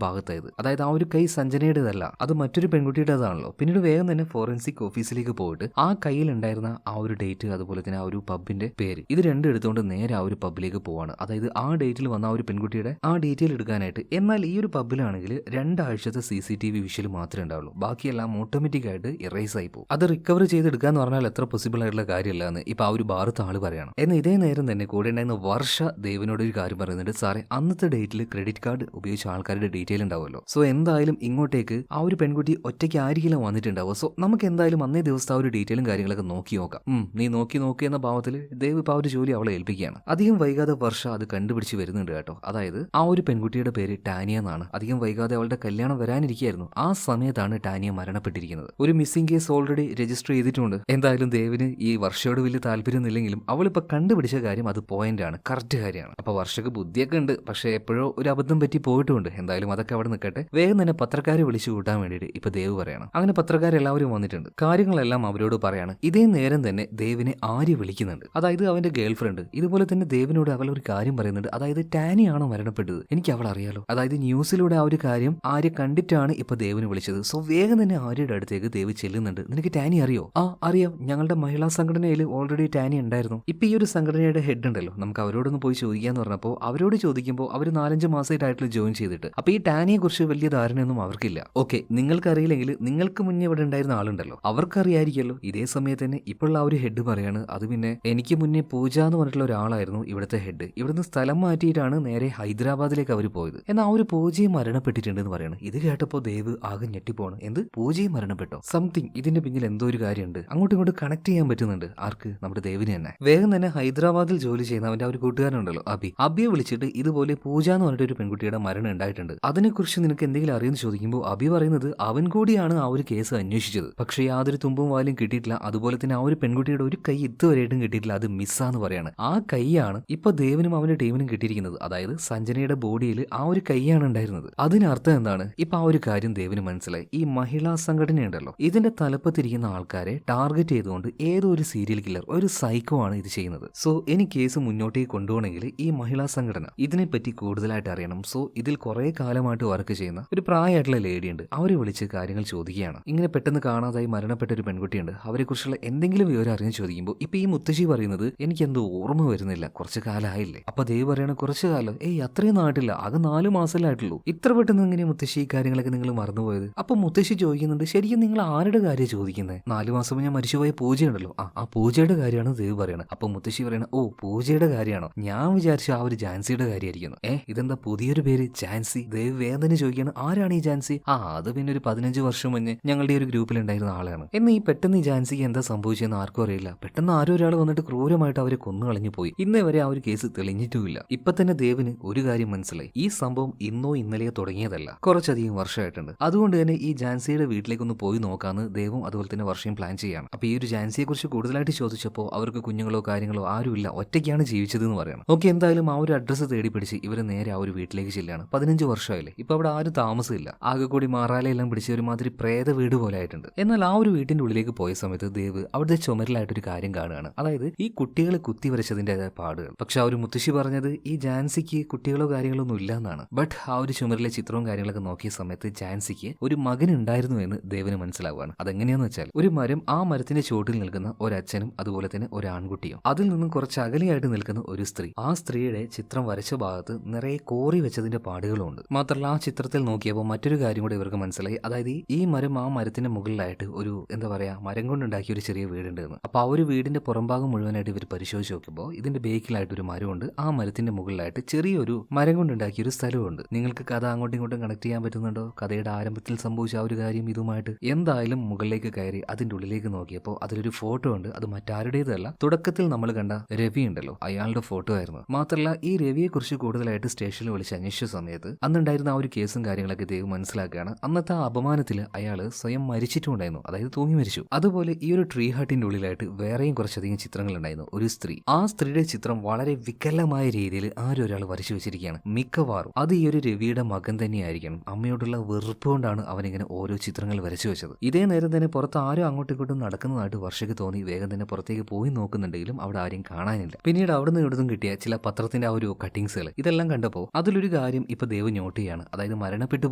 ഭാഗത്തായത്. അതായത് ആ ഒരു കൈ സഞ്ജനയുടേതല്ല, അത് മറ്റൊരു പെൺകുട്ടിയുടേതാണല്ലോ. പിന്നീട് വേഗം തന്നെ ഫോറൻസിക് ഓഫീസിലേക്ക് പോയിട്ട് ആ കയ്യിലുണ്ടായിരുന്ന ആ ഒരു ഡേറ്റ്, അതുപോലെ തന്നെ ആ ഒരു പബ്ബിന്റെ പേര്, ഇത് രണ്ടും എടുത്തുകൊണ്ട് നേരെ ആ ഒരു പബ്ബിലേക്ക് പോവാണ്. അതായത് ആ ഡേറ്റിൽ വന്ന ആ ഒരു പെൺകുട്ടിയുടെ ആ ഡീറ്റെയിൽ എടുക്കാനായിട്ട്. എന്നാൽ ഈ ഒരു പബ്ബിലാണെങ്കിൽ 2 ആഴ്ചത്തെ CCTV വിഷ്വൽ മാത്രമേ ഉണ്ടാവുള്ളൂ, ബാക്കിയെല്ലാം ഓട്ടോമാറ്റിക് ആയിട്ട് ഇറേസ് ആയി പോകും. അത് റിക്കവർ ചെയ്തെടുക്കാന്ന് പറഞ്ഞാൽ എത്ര പോസിബിൾ ആയിട്ടുള്ള കാര്യമല്ല എന്ന് ഇപ്പൊ ആ ഒരു ബാറത്ത് ആള് പറയണം. എന്നാൽ ഇതേ നേരം തന്നെ കൂടെ ഉണ്ടായിരുന്ന വർഷ ദേവിനോട് ഒരു കാര്യം പറയുന്നുണ്ട്, സാറേ അന്നത്തെ ഡേറ്റിൽ ക്രെഡിറ്റ് കാർഡ് ഉപയോഗിച്ച ആൾക്കാരുടെ ഡീറ്റെയിൽ ഉണ്ടാവുമല്ലോ. സോ എന്തായാലും ഇങ്ങോട്ടേക്ക് ആ ഒരു പെൺകുട്ടി ഒറ്റയ്ക്ക് ആയിരിക്കില്ല വന്നിട്ടുണ്ടാവുക. സോ നമുക്ക് എന്തായാലും അന്നേ ദിവസത്തെ ആ ഒരു ഡീറ്റെയിലും കാര്യങ്ങളൊക്കെ നോക്കി നോക്കാം. നീ നോക്കി എന്ന ഭാവത്തിൽ ദേവ് ഇപ്പൊ ആ ഒരു ജോലി അവളെ ഏൽപ്പിക്കുകയാണ്. അധികം വൈകാതെ വർഷ അത് കണ്ടുപിടിച്ച് വരുന്നുണ്ട് കേട്ടോ. അതായത് ആ ഒരു പെൺകുട്ടിയുടെ പേര് ടാനിയ എന്നാണ്. അധികം വൈകാതെ അവളുടെ കല്യാണം വരാനിരിക്കുകയായിരുന്നു. ആ സമയത്താണ് ടാനിയ മരണപ്പെട്ടിരിക്കുന്നത്. ഒരു മിസ്സിംഗ് കേസ് ഓൾറെഡി രജിസ്റ്റർ ചെയ്തിട്ടുണ്ട്. എന്തായാലും ദേവിന് ഈ വർഷയോട് വലിയ താല്പര്യമൊന്നുമില്ലെങ്കിലും അവളിപ്പോ കണ്ടുപിടിച്ച കാര്യം അത് പോയിന്റ് ആണ്, കറക്റ്റ് കാര്യമാണ്. അപ്പൊ വർഷക്ക് ബുദ്ധിയൊക്കെ ഉണ്ട്, പക്ഷെ എപ്പോഴോ ഒരു അബദ്ധം പറ്റി പോയിട്ടുണ്ട്. എന്തായാലും അതൊക്കെ അവിടെ നിൽക്കട്ടെ. വേഗം തന്നെ പത്രക്കാരെ വിളിച്ചു കൂട്ടാൻ വേണ്ടിയിട്ട് ഇപ്പൊ ദേവ് പറയണം. അങ്ങനെ പത്രക്കാരെല്ലാവരും വന്നിട്ടുണ്ട്, കാര്യങ്ങളെല്ലാം അവരോട് പറയാണ്. ഇതേ നേരം തന്നെ ദേവിനെ ആര്യ വിളിക്കുന്നുണ്ട്, അതായത് അവന്റെ ഗേൾ ഫ്രണ്ട്. ഇതുപോലെ തന്നെ ദേവിനോട് അവൾ ഒരു കാര്യം പറയുന്നുണ്ട്, അതായത് ടാനിയാണോ മരണപ്പെട്ടത്, എനിക്ക് അവൾ അറിയാലോ. അതായത് ന്യൂസിലൂടെ ആ ഒരു കാര്യം ആര്യ കണ്ടിട്ടാണ് ഇപ്പൊ ദേവിനെ വിളിച്ചത്. സോ വേഗം തന്നെ ആര്യയുടെ അടുത്തേക്ക് ദേവ് ചെല്ലുന്നുണ്ട്. നിനക്ക് ടാനി അറിയോ? ആ അറിയാം, ഞങ്ങളുടെ മഹിളാ സംഘടനയിൽ ഓൾറെഡി ടാനി ഉണ്ടായിരുന്നു. ഇപ്പൊ ഈ ഒരു സംഘടനയുടെ ഹെഡ് ഉണ്ടല്ലോ, നമുക്ക് അവരോടൊന്ന് പോയി ചോദിക്കാന്ന് പറഞ്ഞപ്പോൾ അവരോട് ചോദിക്കുമ്പോൾ അവർ 4-5 മാസമായിട്ടുള്ള ജോയിൻ ചെയ്തിട്ട്. അപ്പൊ ഈ ടാനിയെ കുറിച്ച് വലിയ ധാരണയൊന്നും അവർക്കില്ല. ഓക്കെ, നിങ്ങൾക്കറിയില്ലെങ്കിൽ നിങ്ങൾക്ക് മുന്നേ ഇവിടെ ഉണ്ടായിരുന്ന ആളുണ്ടല്ലോ, അവർക്കറിയായിരിക്കല്ലോ. ഇതേ സമയത്ത് തന്നെ ഇപ്പോഴുള്ള ആ ഒരു ഹെഡ് പറയാണ്, അത് പിന്നെ എനിക്ക് മുന്നേ പൂജ എന്ന് പറഞ്ഞിട്ടുള്ള ഒരാളായിരുന്നു ഇവിടുത്തെ ഹെഡ്. ഇവിടുന്ന് സ്ഥലം മാറ്റിയിട്ടാണ് നേരെ ഹൈദരാബാദിലേക്ക് അവർ പോയത്. എന്നാൽ ആ ഒരു പൂജയും മരണപ്പെട്ടിട്ടുണ്ടെന്ന് പറയാണ്. ഇത് കേട്ടപ്പോൾ ദേവ് ആകെ ഞെട്ടിപ്പോണ്. എന്ത് പൂജയും മരണപ്പെട്ടോ? സംതിങ് ഇതിന്റെ പിന്നിൽ എന്തോ ഒരു കാര്യമുണ്ട്. അങ്ങോട്ടും ഇങ്ങോട്ട് കണക്ട് ചെയ്യാൻ പറ്റുന്നുണ്ട്. ആർക്ക്? നമ്മുടെ ദേവിന് തന്നെ. വേഗം തന്നെ ഹൈദരാബാദിൽ ജോലി ചെയ്യുന്ന അവന്റെ ആ ഒരു കൂട്ടുകാരനുണ്ടല്ലോ അബിയെ വിളിച്ചിട്ട് ഇതുപോലെ പൂജ എന്ന് പറഞ്ഞിട്ട് ഒരു പെൺകുട്ടിയുടെ മരണം ഉണ്ടായിട്ടുണ്ട്, അതിനെക്കുറിച്ച് നിനക്ക് എന്തെങ്കിലും അറിയുമെന്ന് ചോദിക്കുമ്പോൾ അബി പറയുന്നത് അവൻ കൂടിയാണ് ആ ഒരു കേസ് അന്വേഷിച്ചത്, പക്ഷേ യാതൊരു തുമ്പും വാലും കിട്ടിയിട്ടില്ല. അതുപോലെ തന്നെ ആ ഒരു പെൺകുട്ടിയുടെ ഒരു കൈ ഇതുവരെയായിട്ടും കിട്ടിയിട്ടില്ല, അത് മിസ്സാന്ന് പറയാണ്. ആ കൈയാണ് ഇപ്പൊ ദേവനും അവന്റെ ടീമിനും കിട്ടിയിരിക്കുന്നത്. അതായത് സഞ്ജനയുടെ ബോഡിയിൽ ആ ഒരു കൈയാണ് ഉണ്ടായിരുന്നത്. അതിനർത്ഥം എന്താണ്? ഇപ്പൊ ആ ഒരു കാര്യം ദേവിന് മനസ്സിലായി. ഈ മഹിളാ സംഘടനയുണ്ടല്ലോ, ഇതിന്റെ തലപ്പത്തിരിക്കുന്ന ആൾക്കാരെ ടാർഗറ്റ് ചെയ്തുകൊണ്ട് ഏതോ ഒരു സീരിയൽ കില്ലർ, ഒരു സൈക്കോ ആണ് ഇത് ചെയ്യുന്നത്. സോ ഇനി കേസ് മുന്നോട്ടേക്ക് കൊണ്ടുപോകണമെങ്കിൽ ഈ മഹിളാ സംഘടന ഇതിനെപ്പറ്റി കൂടുതലായിട്ട് അറിയണം. സോ ഇതിൽ കുറെ കാലമായിട്ട് വർക്ക് ചെയ്യുന്ന ഒരു പ്രായമായിട്ടുള്ള ലേഡി ഉണ്ട്, അവരെ വിളിച്ച് കാര്യങ്ങൾ ചോദിക്കുകയാണ്. ഇങ്ങനെ പെട്ടെന്ന് കാണാതായി മരണപ്പെട്ട ഒരു പെൺകുട്ടിയുണ്ട്, അവരെ കുറിച്ചുള്ള എന്തെങ്കിലും വിവരം അറിയാൻ ചോദിക്കുമ്പോൾ ഇപ്പൊ ഈ മുത്തശ്ശി പറയുന്നത് എനിക്ക് എന്തോ ഓർമ്മ വരുന്നില്ല, കുറച്ച് കാലമായില്ലേ. അപ്പൊ ദേവ് പറയണ കുറച്ചു കാലം, അത്രയും നാട്ടില്ല, ആകെ 4 മാസത്തിലായിട്ടുള്ളൂ, ഇത്ര പെട്ടെന്ന് എങ്ങനെ മുത്തശ്ശി ഈ കാര്യങ്ങളൊക്കെ നിങ്ങൾ മറന്നുപോയത്? അപ്പൊ മുത്തശ്ശി ചോദിക്കുന്നുണ്ട്, ശരിക്കും നിങ്ങൾ ആരുടെ കാര്യം ചോദിക്കുന്നത്? 4 മാസം ഞാൻ മരിച്ചുപോയ പൂജയുണ്ടല്ലോ, ആ പൂജയുടെ കാര്യമാണ് ദേവ് പറയണത്. അപ്പൊ മുത്തശ്ശി പറയണ, ഓ പൂജയുടെ കാര്യമാണോ? ഞാൻ വിചാരിച്ചു ആ ഒരു ജാൻസിയുടെ കാര്യമായിരിക്കുന്നു. ഇതെന്താ പുതിയൊരു പേര് ജാൻസി? ദേവ് വേദന ചോദിക്കുകയാണ്, ആരാണ് ഈ ജാൻസി? അത് പിന്നെ ഒരു 15 വർഷം മുന്നേ ഞങ്ങളുടെ ഒരു ഗ്രൂപ്പിൽ ഉണ്ടായിരുന്ന ആളാണ്. എന്നാൽ ഈ പെട്ടെന്ന് ഈ ജാൻസിക്ക് എന്താ സംഭവിച്ചെന്ന് ആർക്കും അറിയില്ല. അറിയില്ല. പെട്ടെന്ന് ആരോ ഒരാൾ വന്നിട്ട് ക്രൂരമായിട്ട് അവരെ കൊന്നു കളഞ്ഞു പോയി. ഇന്നേ വരെ ആ ഒരു കേസ് തെളിഞ്ഞിട്ടുമില്ല. ഇപ്പൊ തന്നെ ദേവിന് ഒരു കാര്യം മനസ്സിലായി, ഈ സംഭവം ഇന്നോ ഇന്നലെയോ തുടങ്ങിയതല്ല, കുറച്ചധികം വർഷമായിട്ടുണ്ട്. അതുകൊണ്ട് തന്നെ ഈ ജാൻസിയുടെ വീട്ടിലേക്കൊന്ന് പോയി നോക്കാന്ന് ദേവും അതുപോലെ തന്നെ വർഷയും പ്ലാൻ ചെയ്യാണ്. അപ്പൊ ഈ ഒരു ജാൻസിയെ കുറിച്ച് കൂടുതലായിട്ട് ചോദിച്ചപ്പോൾ അവർക്ക് കുഞ്ഞുങ്ങളോ കാര്യങ്ങളോ ആരുമില്ല, ഒറ്റയ്ക്കാണ് ജീവിച്ചത് എന്ന് പറയണം. ഓക്കെ, എന്തായാലും ആ ഒരു അഡ്രസ്സ് തേടി പിടിച്ച് ഇവര് നേരെ ആ ഒരു വീട്ടിലേക്ക് ചെല്ലാണ്. 15 വർഷമായില്ലേ, ഇപ്പൊ അവിടെ ആരും താമസമില്ല. ആകെ കൂടി മാറാലെല്ലാം പിടിച്ച് ഒരുമാതിരി പ്രേത വീട് പോലെ ആയിട്ടുണ്ട്. എന്നാൽ ആ ഒരു വീട്ടിന്റെ ഉള്ളിലേക്ക് പോയ സമയത്ത് ദേവ് അവിടുത്തെ ചുമരിലായിട്ടൊരു കാര്യം കാണുകയാണ്. അതായത് ഈ കുട്ടികളെ കുത്തിവരച്ചതിൻ്റെതായ പാടുകൾ. പക്ഷെ ആ ഒരു മുത്തശ്ശി പറഞ്ഞത് ഈ ജാൻസിക്ക് കുട്ടികളോ കാര്യങ്ങളോ ഒന്നും ഇല്ല എന്നാണ്. ബട്ട് ആ ഒരു ചുമരിലെ ചിത്രവും കാര്യങ്ങളൊക്കെ നോക്കിയ സമയത്ത് ജാൻസിക്ക് ഒരു മകൻ ഉണ്ടായിരുന്നു എന്ന് ദേവിന് മനസ്സിലാവുകയാണ്. അതെങ്ങനെയാന്ന് വെച്ചാൽ ഒരു മരം, ആ മരത്തിന്റെ ചുവട്ടിൽ നിൽക്കുന്ന ഒരച്ഛനും അതുപോലെ തന്നെ ഒരു ആൺകുട്ടിയും, അതിൽ നിന്നും കുറച്ച് അകലെയായിട്ട് നിൽക്കുന്ന ഒരു സ്ത്രീ. ആ സ്ത്രീയുടെ ചിത്രം വരച്ച ഭാഗത്ത് നിറയെ കോറി വെച്ചതിന്റെ പാടുകളുണ്ട്. മാത്രമല്ല ആ ചിത്രത്തിൽ നോക്കിയപ്പോൾ മറ്റൊരു കാര്യം കൂടെ ഇവർക്ക് മനസ്സിലായി. അതായത് ഈ മരം, ആ മരത്തിന്റെ മുകളിലായിട്ട് ഒരു എന്താ പറയാ മരം കൊണ്ടുണ്ടാക്കിയ ഒരു ചെറിയ വീടുണ്ട് എന്ന്. അപ്പൊ ആ ഒരു വീടിന്റെ പുറംഭാഗം മുഴുവനായിട്ട് ഇവർ പരിശോധിച്ച് നോക്കുമ്പോൾ ഇതിന്റെ ബേക്കിലായിട്ട് ഒരു മരമുണ്ട്. ആ മരത്തിന്റെ മുകളിലായിട്ട് ചെറിയൊരു മരം കൊണ്ടുണ്ടാക്കിയ ഒരു സ്ഥലമുണ്ട്. നിങ്ങൾക്ക് കഥ അങ്ങോട്ടും ഇങ്ങോട്ടും കണക്ട് ചെയ്യാൻ പറ്റുന്നുണ്ടോ? കഥയുടെ ആരംഭത്തിൽ സംഭവിച്ച ആ ഒരു കാര്യം ഇതുമായിട്ട്. എന്തായാലും മുകളിലേക്ക് കയറി അതിന്റെ ഉള്ളിലേക്ക് നോക്കിയപ്പോൾ അതിലൊരു ഫോട്ടോ ഉണ്ട്. അത് മറ്റാരുടേതല്ല, തുടക്കത്തിൽ നമ്മൾ കണ്ട രവി ഉണ്ടല്ലോ, അയാളുടെ ഫോട്ടോ ആയിരുന്നു. മാത്രമല്ല ഈ രവിയെ കുറിച്ച് കൂടുതലായിട്ട് സ്റ്റേഷനിൽ വിളിച്ച് അന്വേഷിച്ച സമയത്ത് അന്നുണ്ടായിരുന്ന ആ ഒരു കേസും കാര്യങ്ങളൊക്കെ ദേവ് മനസ്സിലാക്കുകയാണ്. അന്നത്തെ ആ അപമാനത്തിൽ അയാൾ സ്വയം മരിച്ചിട്ടുണ്ടായിരുന്നു, അതായത് തൂങ്ങി മരിച്ചു. അതുപോലെ ഈ ഒരു ട്രീ ഹട്ടിന്റെ ഉള്ളിലായിട്ട് വേറെയും കുറച്ചധികം ചിത്രങ്ങൾ ഉണ്ടായിരുന്നു. ഒരു സ്ത്രീ, ആ സ്ത്രീയുടെ ചിത്രം വളരെ വികലമായ രീതിയിൽ ആരോ ഒരാൾ വരച്ചു വെച്ചിരിക്കുകയാണ്. മിക്കവാറും അത് ഈ ഒരു രവിയുടെ മകൻ തന്നെയായിരിക്കണം. അമ്മയോടുള്ള വെറുപ്പ് കൊണ്ടാണ് അവനിങ്ങനെ ഓരോ ചിത്രങ്ങൾ വരച്ചു വെച്ചത്. ഇതേ നേരം തന്നെ പുറത്ത് ആരും അങ്ങോട്ടും ഇങ്ങോട്ടും നടക്കുന്നതായിട്ട് വർഷയ്ക്ക് തോന്നി. വേഗം തന്നെ പുറത്തേക്ക് പോയി നോക്കുന്നുണ്ടെങ്കിലും അവിടെ ആരും കാണാനില്ല. പിന്നീട് അവിടുന്ന് ഇവിടുന്ന് കിട്ടിയ ചില പത്രത്തിന്റെ ആ ഒരു കട്ടിങ്സുകൾ ഇതെല്ലാം കണ്ടപ്പോൾ അതിലൊരു കാര്യം ഇപ്പൊ ദേവ് നോട്ട് ചെയ്യാണ്. അതായത് മരണപ്പെട്ടു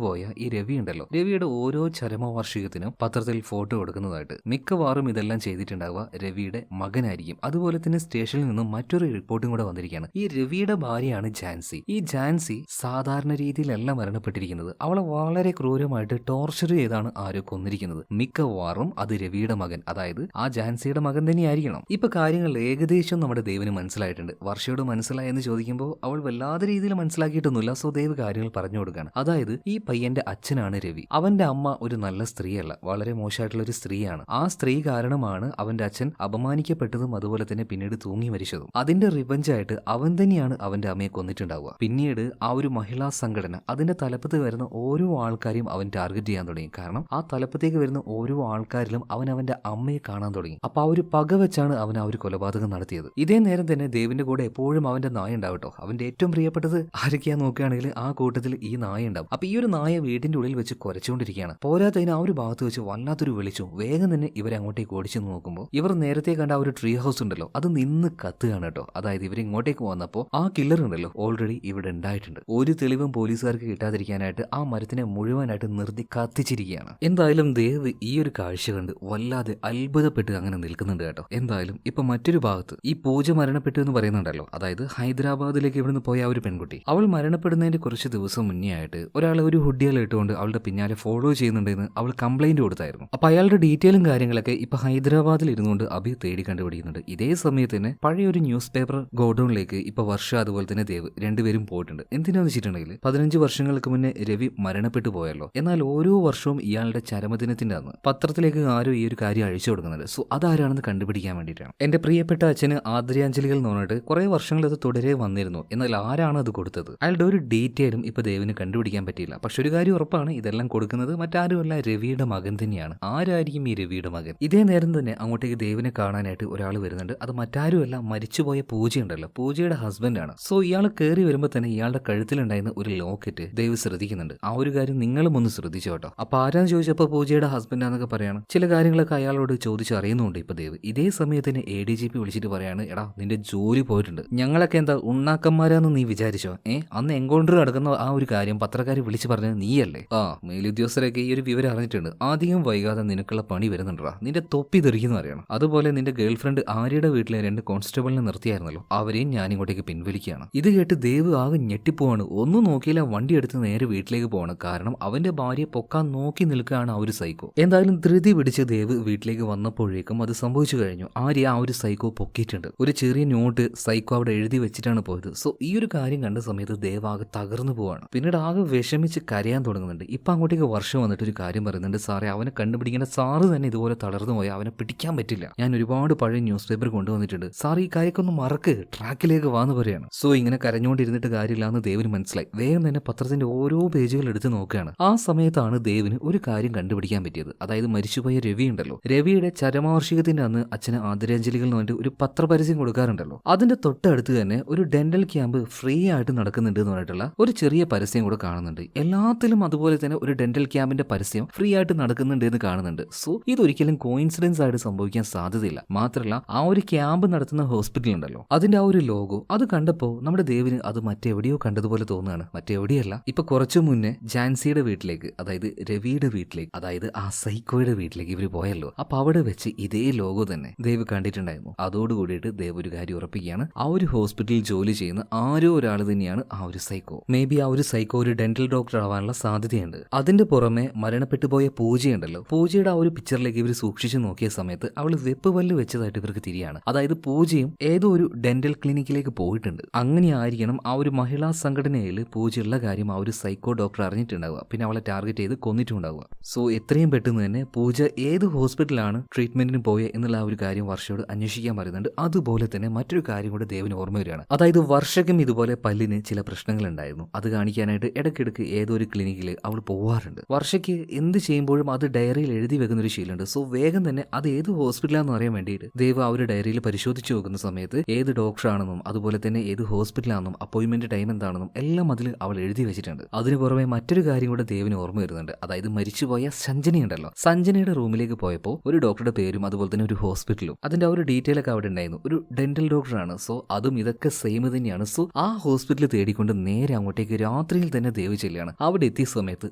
പോയ ഈ രവി ഉണ്ടല്ലോ, രവിയുടെ ഓരോ ചരമവാർഷികത്തിനും പത്രത്തിൽ ഫോട്ടോ കൊടുക്കുന്നതായിട്ട്. മിക്കവാറും ഇതെല്ലാം ചെയ്തിട്ടുണ്ടാവുക രവിയുടെ മകനായിരിക്കും. അതുപോലെ തന്നെ സ്റ്റേഷനിൽ നിന്നും മറ്റൊരു റിപ്പോർട്ടും കൂടെ വന്നിരിക്കുകയാണ്. ഈ രവിയുടെ ഭാര്യയാണ് ജാൻസി. ഈ ജാൻസി സാധാരണ രീതിയിലല്ല മരണപ്പെട്ടിരിക്കുന്നത്. അവളെ വളരെ ക്രൂരമായിട്ട് ടോർച്ചർ ചെയ്താണ് ആരോ കൊന്നിരിക്കുന്നത്. മിക്കവാറും അത് രവിയുടെ മകൻ, അതായത് ആ ജാൻസിയുടെ മകൻ തന്നെയായിരിക്കണം. ഇപ്പൊ കാര്യങ്ങൾ ഏകദേശം നമ്മുടെ ദേവിന് മനസ്സിലായിട്ടുണ്ട്. വർഷയോട് മനസ്സിലായെന്ന് ചോദിക്കുമ്പോൾ അവൾ വല്ലാതെ രീതിയിൽ മനസ്സിലാക്കിയിട്ടൊന്നുമില്ല. സോ ദേവ് കാര്യങ്ങൾ പറഞ്ഞു കൊടുക്കുകയാണ്. അതായത് ഈ പയ്യന്റെ അച്ഛനാണ് രവി. അവന്റെ അമ്മ ഒരു നല്ല സ്ത്രീയല്ല, വളരെ മോശമായിട്ടുള്ള ഒരു സ്ത്രീയാണ്. ആ സ്ത്രീ കാരണമാണ് അവന്റെ അച്ഛൻ അപമാനിക്കപ്പെട്ടതും അതുപോലെ തന്നെ പിന്നീട് തൂങ്ങി മരിച്ചതും. അതിന്റെ റിവഞ്ചായിട്ട് അവൻ തന്നെയാണ് അവന്റെ അമ്മയെ കൊന്നിട്ടുണ്ടാവുക. പിന്നീട് ആ ഒരു മഹിളാ സംഘടന അതിന്റെ തലപ്പത്ത് വരുന്ന ഓരോ ആൾക്കാരെയും അവൻ ടാർഗറ്റ് ചെയ്യാൻ തുടങ്ങി. കാരണം ആ തലപ്പത്തേക്ക് വരുന്ന ഓരോ ആൾക്കാരിലും അവൻ അവന്റെ അമ്മയെ കാണാൻ തുടങ്ങി. അപ്പൊ ആ ഒരു പക വെച്ചാണ് അവൻ ആ ഒരു കൊലപാതകം നടത്തിയത്. ഇതേ നേരം തന്നെ ദേവിന്റെ കൂടെ എപ്പോഴും അവന്റെ നായ ഉണ്ടാവട്ടോ. അവന്റെ ഏറ്റവും പ്രിയപ്പെട്ടത് ആരൊക്കെയാ നോക്കുകയാണെങ്കിൽ ആ കൂട്ടത്തിൽ ഈ നായ ഉണ്ടാവും. അപ്പൊ ഈ ഒരു നായ വീടിന്റെ ഉള്ളിൽ വെച്ച് കുരച്ചുകൊണ്ടിരിക്കുകയാണ്. പോരാത്തതിന് ആ ഒരു ഭാഗത്ത് വെച്ച് വല്ലാത്തൊരു വെളിച്ചവും. വേഗം തന്നെ ഇവരെ അങ്ങോട്ടേക്ക് ഓടിച്ചു നോക്കുമ്പോൾ ഇവർ നേരത്തെ കണ്ട ആ ഒരു ട്രീ ഹൗസ് ഉണ്ടല്ലോ, അത് നിന്ന് കത്തുകയാണ് കേട്ടോ. അതായത് ഇവർ ഇങ്ങോട്ടേക്ക് വന്നപ്പോൾ ആ കില്ലർ ഉണ്ടല്ലോ ഓൾറെഡി ഇവിടെ ഉണ്ടായിട്ടുണ്ട്. ഒരു തെളിവും പോലീസുകാർക്ക് കിട്ടാതിരിക്കാനായിട്ട് ആ മരത്തിനെ മുഴുവനായിട്ട് നിർത്തി കത്തിച്ചിരിക്കുകയാണ്. എന്തായാലും ദേവ് ഈ ഒരു കാഴ്ച കണ്ട് വല്ലാതെ അത്ഭുതപ്പെട്ട് അങ്ങനെ നിൽക്കുന്നുണ്ട് കേട്ടോ. എന്തായാലും ഇപ്പൊ മറ്റൊരു ഭാഗത്ത് ഈ പൂജ മരണപ്പെട്ടു എന്ന് പറയുന്നുണ്ടല്ലോ, അതായത് ഹൈദരാബാദിലേക്ക് ഇവിടുന്ന് പോയ ആ ഒരു പെൺകുട്ടി, അവൾ മരണപ്പെടുന്നതിന്റെ കുറച്ച് ദിവസം മുന്നേ ആയിട്ട് ഒരാളെ ഒരു ഹുഡികൾ ഇട്ടുകൊണ്ട് അവളുടെ പിന്നാലെ ഫോളോ ചെയ്യുന്നുണ്ടെന്ന് അവൾ കംപ്ലൈന്റ് കൊടുത്തായിരുന്നു. അപ്പൊ അയാളുടെ ഡീറ്റെയിലും കാര്യങ്ങളൊക്കെ ഇപ്പൊ ഹൈദരാബാദിൽ ഇരുന്നുകൊണ്ട് അഭി തേടി കണ്ടുപിടിക്കുന്നുണ്ട്. ഇതേ സമയത്ത് തന്നെ പഴയ ഒരു ന്യൂസ് പേപ്പർ ഗോഡൌണിലേക്ക് ഇപ്പൊ വർഷ അതുപോലെ തന്നെ ദേവ് രണ്ടുപേരും പോയിട്ടുണ്ട്. എന്തിനാന്ന് വെച്ചിട്ടുണ്ടെങ്കിൽ 15 വർഷങ്ങൾക്ക് മുന്നേ രവി മരണപ്പെട്ടു പോയല്ലോ. എന്നാൽ ഓരോ വർഷവും ഇയാളുടെ ചരമദിനത്തിന്റെ അന്ന് പത്രത്തിലേക്ക് ആരോ ഈ ഒരു കാര്യം അഴിച്ചു കൊടുക്കുന്നുണ്ട്. സോ അതാരാണെന്ന് കണ്ടുപിടിക്കാൻ വേണ്ടിയിട്ടാണ്. എന്റെ പ്രിയപ്പെട്ട അച്ഛന് ആദരാഞ്ജലികൾ എന്ന് പറഞ്ഞിട്ട് കുറെ വർഷങ്ങൾ അത് തുടരെ വന്നിരുന്നു. എന്നാൽ ആരാണ് അത് കൊടുത്തത്? അയാളുടെ ഒരു ഡീറ്റെയിലും ഇപ്പൊ ദേവിന് കണ്ടുപിടിക്കാൻ പറ്റിയില്ല. പക്ഷെ ഒരു കാര്യം ഉറപ്പാണ്, ഇതെല്ലാം കൊടുക്കുന്നത് മറ്റാരുമല്ല, രവിയുടെ മകൻ തന്നെയാണ്. ആരായിരിക്കും ഈ രവിയുടെ മകൻ? ഇതേ നേരം തന്നെ അങ്ങോട്ടേക്ക് ദേവിനെ കാണാനായിട്ട് ഒരാൾ വരുന്നുണ്ട്. അത് മറ്റാരുമല്ല, മരിച്ചുപോയ പൂജയുണ്ടല്ലോ, പൂജയുടെ ഹസ്ബൻഡാണ്. സോ ഇയാൾ കയറി വരുമ്പോൾ തന്നെ ഇയാളുടെ കഴുത്തിലുണ്ടായിരുന്ന ഒരു ലോക്കറ്റ് ദേവ് ശ്രദ്ധിക്കുന്നുണ്ട്. ആ ഒരു കാര്യം നിങ്ങളും ഒന്ന് ശ്രദ്ധിച്ചു കേട്ടോ. അപ്പൊ ആരാന്ന് ചോദിച്ചപ്പോൾ പൂജയുടെ ഹസ്ബൻഡാന്നൊക്കെ പറയാണ്. ചില കാര്യങ്ങളൊക്കെ അയാളോട് ചോദിച്ച് അറിയുന്നുണ്ട് ഇപ്പൊ ദേവ്. ഇതേ സമയത്തിന് ADGP വിളിച്ചിട്ട് പറയാണ്, എടാ നിന്റെ ജോലി പോയിട്ടുണ്ട്. ഞങ്ങളൊക്കെ എന്താ ഉണ്ണാക്കന്മാരാന്ന് നീ വിചാരിച്ചോ? അന്ന് എൻകൗണ്ടർ നടക്കുന്ന ആ ഒരു കാര്യം പത്രക്കാർ വിളിച്ചു പറഞ്ഞത് നീയല്ലേ? മേലുദ്യോഗസ്ഥരൊക്കെ ഈ ഒരു വിവരം അറിഞ്ഞിട്ടുണ്ട്. അധികം വൈകാതെ നിനക്കുള്ള പണി വരുന്നുണ്ടാ, നിന്റെ തൊപ്പി തെറിക്കുന്ന അറിയണം. അതുപോലെ നിന്റെ ഗേൾഫ്രണ്ട് ആര്യയുടെ വീട്ടിലെ 2 കോൺസ്റ്റബിളിനെ നിർത്തിയായിരുന്നല്ലോ, അവരെയും ഞാൻ ഇങ്ങോട്ടേക്ക് പിൻവലിക്കുകയാണ്. ഇത് കേട്ട് ദേവ് ആകെ ഞെട്ടിപ്പോവാണ്. ഒന്നും നോക്കിയില്ല, വണ്ടി എടുത്ത് നേരെ വീട്ടിലേക്ക് പോവാണ്. കാരണം അവന്റെ ഭാര്യയെ പൊക്കാൻ നോക്കി നിൽക്കുകയാണ് ആ ഒരു സൈക്കോ. എന്തായാലും ധൃതി പിടിച്ച് ദേവ് വീട്ടിലേക്ക് വന്നപ്പോഴേക്കും അത് സംഭവിച്ചു കഴിഞ്ഞു. ആര്യ ആ ഒരു സൈക്കോ പൊക്കിയിട്ടുണ്ട്. ഒരു ചെറിയ നോട്ട് സൈക്കോ അവിടെ എഴുതി വെച്ചിട്ടാണ് പോയത്. സോ ഈ ഒരു കാര്യം കണ്ട സമയത്ത് ദേവ് ആകെ തകർന്നു പോവാണ്. പിന്നീട് ആകെ വിഷമിച്ച് കരയാൻ തുടങ്ങുന്നുണ്ട്. ഇപ്പൊ അങ്ങോട്ടേക്ക് വർഷം വന്നിട്ട് ഒരു കാര്യം പറയുന്നുണ്ട്, സാറേ അവനെ കണ്ടുപിടിക്കേണ്ട, സാറ് തന്നെ ഇതുപോലെ തളർന്നു പോയാൽ അവനെ പിടിക്കാൻ പറ്റില്ല. ഞാൻ ഒരുപാട് പഴയ ന്യൂസ് പേപ്പർ കൊണ്ടുവന്നിട്ടുണ്ട്, സാർ ഈ കാര്യമൊക്കെ ഒന്ന് മറക്ക്, ട്രാക്കിലേക്ക് വാന്ന് പറയാണ്. സോ ഇങ്ങനെ കരഞ്ഞുകൊണ്ടിരുന്നിട്ട് കാര്യമില്ലാന്ന് ദേവിന് മനസ്സിലായി. വേഗം തന്നെ പത്രത്തിന്റെ ഓരോ പേജുകൾ എടുത്ത് നോക്കുകയാണ്. ആ സമയത്താണ് ദേവിന് ഒരു കാര്യം കണ്ടുപിടിക്കാൻ പറ്റിയത്. അതായത് മരിച്ചുപോയ രവി ഉണ്ടല്ലോ, രവിയുടെ ചരമവാർഷികത്തിന്റെ അന്ന് അച്ഛന് ആദരാഞ്ജലികൾ എന്ന് പറഞ്ഞിട്ട് ഒരു പത്രപരസ്യം കൊടുക്കാറുണ്ടല്ലോ, അതിന്റെ തൊട്ടടുത്ത് തന്നെ ഒരു ഡെന്റൽ ക്യാമ്പ് ഫ്രീ ആയിട്ട് നടക്കുന്നുണ്ട് എന്ന് പറഞ്ഞിട്ടുള്ള ഒരു ചെറിയ പരസ്യം കൂടെ കാണുന്നുണ്ട്. എല്ലാത്തിലും അതുപോലെ തന്നെ ഒരു ഡെന്റൽ ക്യാമ്പിന്റെ പരസ്യം ഫ്രീ ആയിട്ട് നടക്കുന്നുണ്ട് എന്ന് കാണുന്നുണ്ട്. സോ ഇതൊരിക്കലും കോയിൻസിഡൻസ് ആയിട്ട് സംഭവിക്കാൻ സാധ്യതയില്ല. മാത്രമല്ല ആ ഒരു ക്യാമ്പ് നടത്തുന്ന ഹോസ്പിറ്റൽ ഉണ്ടല്ലോ, അതിന്റെ ആ ഒരു ലോഗോ അത് കണ്ടപ്പോൾ നമ്മുടെ ദേവിന് അത് മറ്റെവിടെയോ കണ്ടതുപോലെ തോന്നുകയാണ്. മറ്റെവിടെയല്ല, ഇപ്പൊ കുറച്ചു മുന്നേ ജാൻസിയുടെ വീട്ടിലേക്ക്, അതായത് രവിയുടെ വീട്ടിലേക്ക്, അതായത് ആ സൈക്കോയുടെ വീട്ടിലേക്ക് ഇവര് പോയല്ലോ. അപ്പൊ അവിടെ വെച്ച് ഇതേ ലോഗോ തന്നെ ദേവ് കണ്ടിട്ടുണ്ടായിരുന്നു. അതോടുകൂടിയിട്ട് ദേവ് ഒരു കാര്യം ഉറപ്പിക്കുകയാണ്, ആ ഒരു ഹോസ്പിറ്റലിൽ ജോലി ചെയ്യുന്ന ആരോ ഒരാൾ തന്നെയാണ് ആ ഒരു സൈക്കോ. മേ ബി ആ ഒരു സൈക്കോ ഒരു ഡെന്റൽ ഡോക്ടർ ആവാനുള്ള സാധ്യതയുണ്ട്. അതിന്റെ പുറമെ മരണപ്പെട്ടു പോയ പൂജയുണ്ടല്ലോ, പൂജയുടെ ആ ഒരു പിക്ചറിലേക്ക് ഇവർ സൂക്ഷിച്ചു നോക്കിയ സമയത്ത് അവൾ വെപ്പ് പല്ല് വെച്ചതായിട്ട് ഇവർക്ക് തിരിയാണ്. അതായത് പൂജയും ഏതോ ഒരു ഡെന്റൽ ക്ലിനിക്കിലേക്ക് പോയിട്ടുണ്ട്. അങ്ങനെ ആയിരിക്കണം ആ ഒരു മഹിളാ സംഘടനയിൽ പൂജയുള്ള കാര്യം ആ ഒരു സൈക്കോ ഡോക്ടർ അറിഞ്ഞിട്ടുണ്ടാവുക, പിന്നെ അവളെ ടാർഗറ്റ് ചെയ്ത് കൊന്നിട്ടുണ്ടാവുക. സോ എത്രയും പെട്ടെന്ന് തന്നെ പൂജ ഏത് ഹോസ്പിറ്റലാണ് ട്രീറ്റ്മെന്റിന് പോയ എന്നുള്ള ആ ഒരു കാര്യം വർഷയോട് അന്വേഷിക്കാൻ പറയുന്നുണ്ട്. അതുപോലെ തന്നെ മറ്റൊരു കാര്യം കൂടെ ദേവിന് ഓർമ്മ വരികയാണ്. അതായത് വർഷയ്ക്കും ഇതുപോലെ പല്ലിന് ചില പ്രശ്നങ്ങൾ ഉണ്ടായിരുന്നു. അത് കാണിക്കാനായിട്ട് ഇടയ്ക്കിടയ്ക്ക് ഏതോ ഒരു ക്ലിനിക്കിൽ അവൾ പോവാറുണ്ട്. വർഷയ്ക്ക് എന്ത് ചെയ്യുമ്പോഴും അത് ഡയറിയിൽ എഴുതി വെക്കുന്ന ഒരു ശീലമുണ്ട്. സോ വേഗം തന്നെ അത് ഏത് ഹോസ്പിറ്റലാണെന്ന് അറിയാൻ വേണ്ടിയിട്ട് ദേവ് ആ ഒരു ഡയറിയിൽ പരിശോധിച്ച് നോക്കുന്ന സമയത്ത് ഏത് ഡോക്ടറാണെന്നും അതുപോലെ തന്നെ ഏത് ഹോസ്പിറ്റലാണെന്നും അപ്പോയിന്റ്മെന്റ് ടൈം എന്താണെന്നും എല്ലാം അതിൽ അവൾ എഴുതി വെച്ചിട്ടുണ്ട്. അതിന് പുറമെ മറ്റൊരു കാര്യം കൂടെ ദേവിന് ഓർമ്മ വരുന്നുണ്ട്. അതായത് മരിച്ചുപോയ സഞ്ജന ഉണ്ടല്ലോ, സഞ്ജനയുടെ റൂമിലേക്ക് പോയപ്പോൾ ഒരു ഡോക്ടറുടെ പേരും അതുപോലെ തന്നെ ഒരു ഹോസ്പിറ്റലും അതിന്റെ ആ ഒരു ഡീറ്റെയിൽ ഒക്കെ അവിടെ ഉണ്ടായിരുന്നു. ഒരു ഡെന്റൽ ഡോക്ടറാണ്. സോ അതും ഇതൊക്കെ സെയിം തന്നെയാണ്. സോ ആ ഹോസ്പിറ്റലിൽ തേടിക്കൊണ്ട് നേരെ അങ്ങോട്ടേക്ക് രാത്രിയിൽ തന്നെ ദേവ് ചെല്ലുകയാണ്. അവിടെ എത്തിയ സമയത്ത്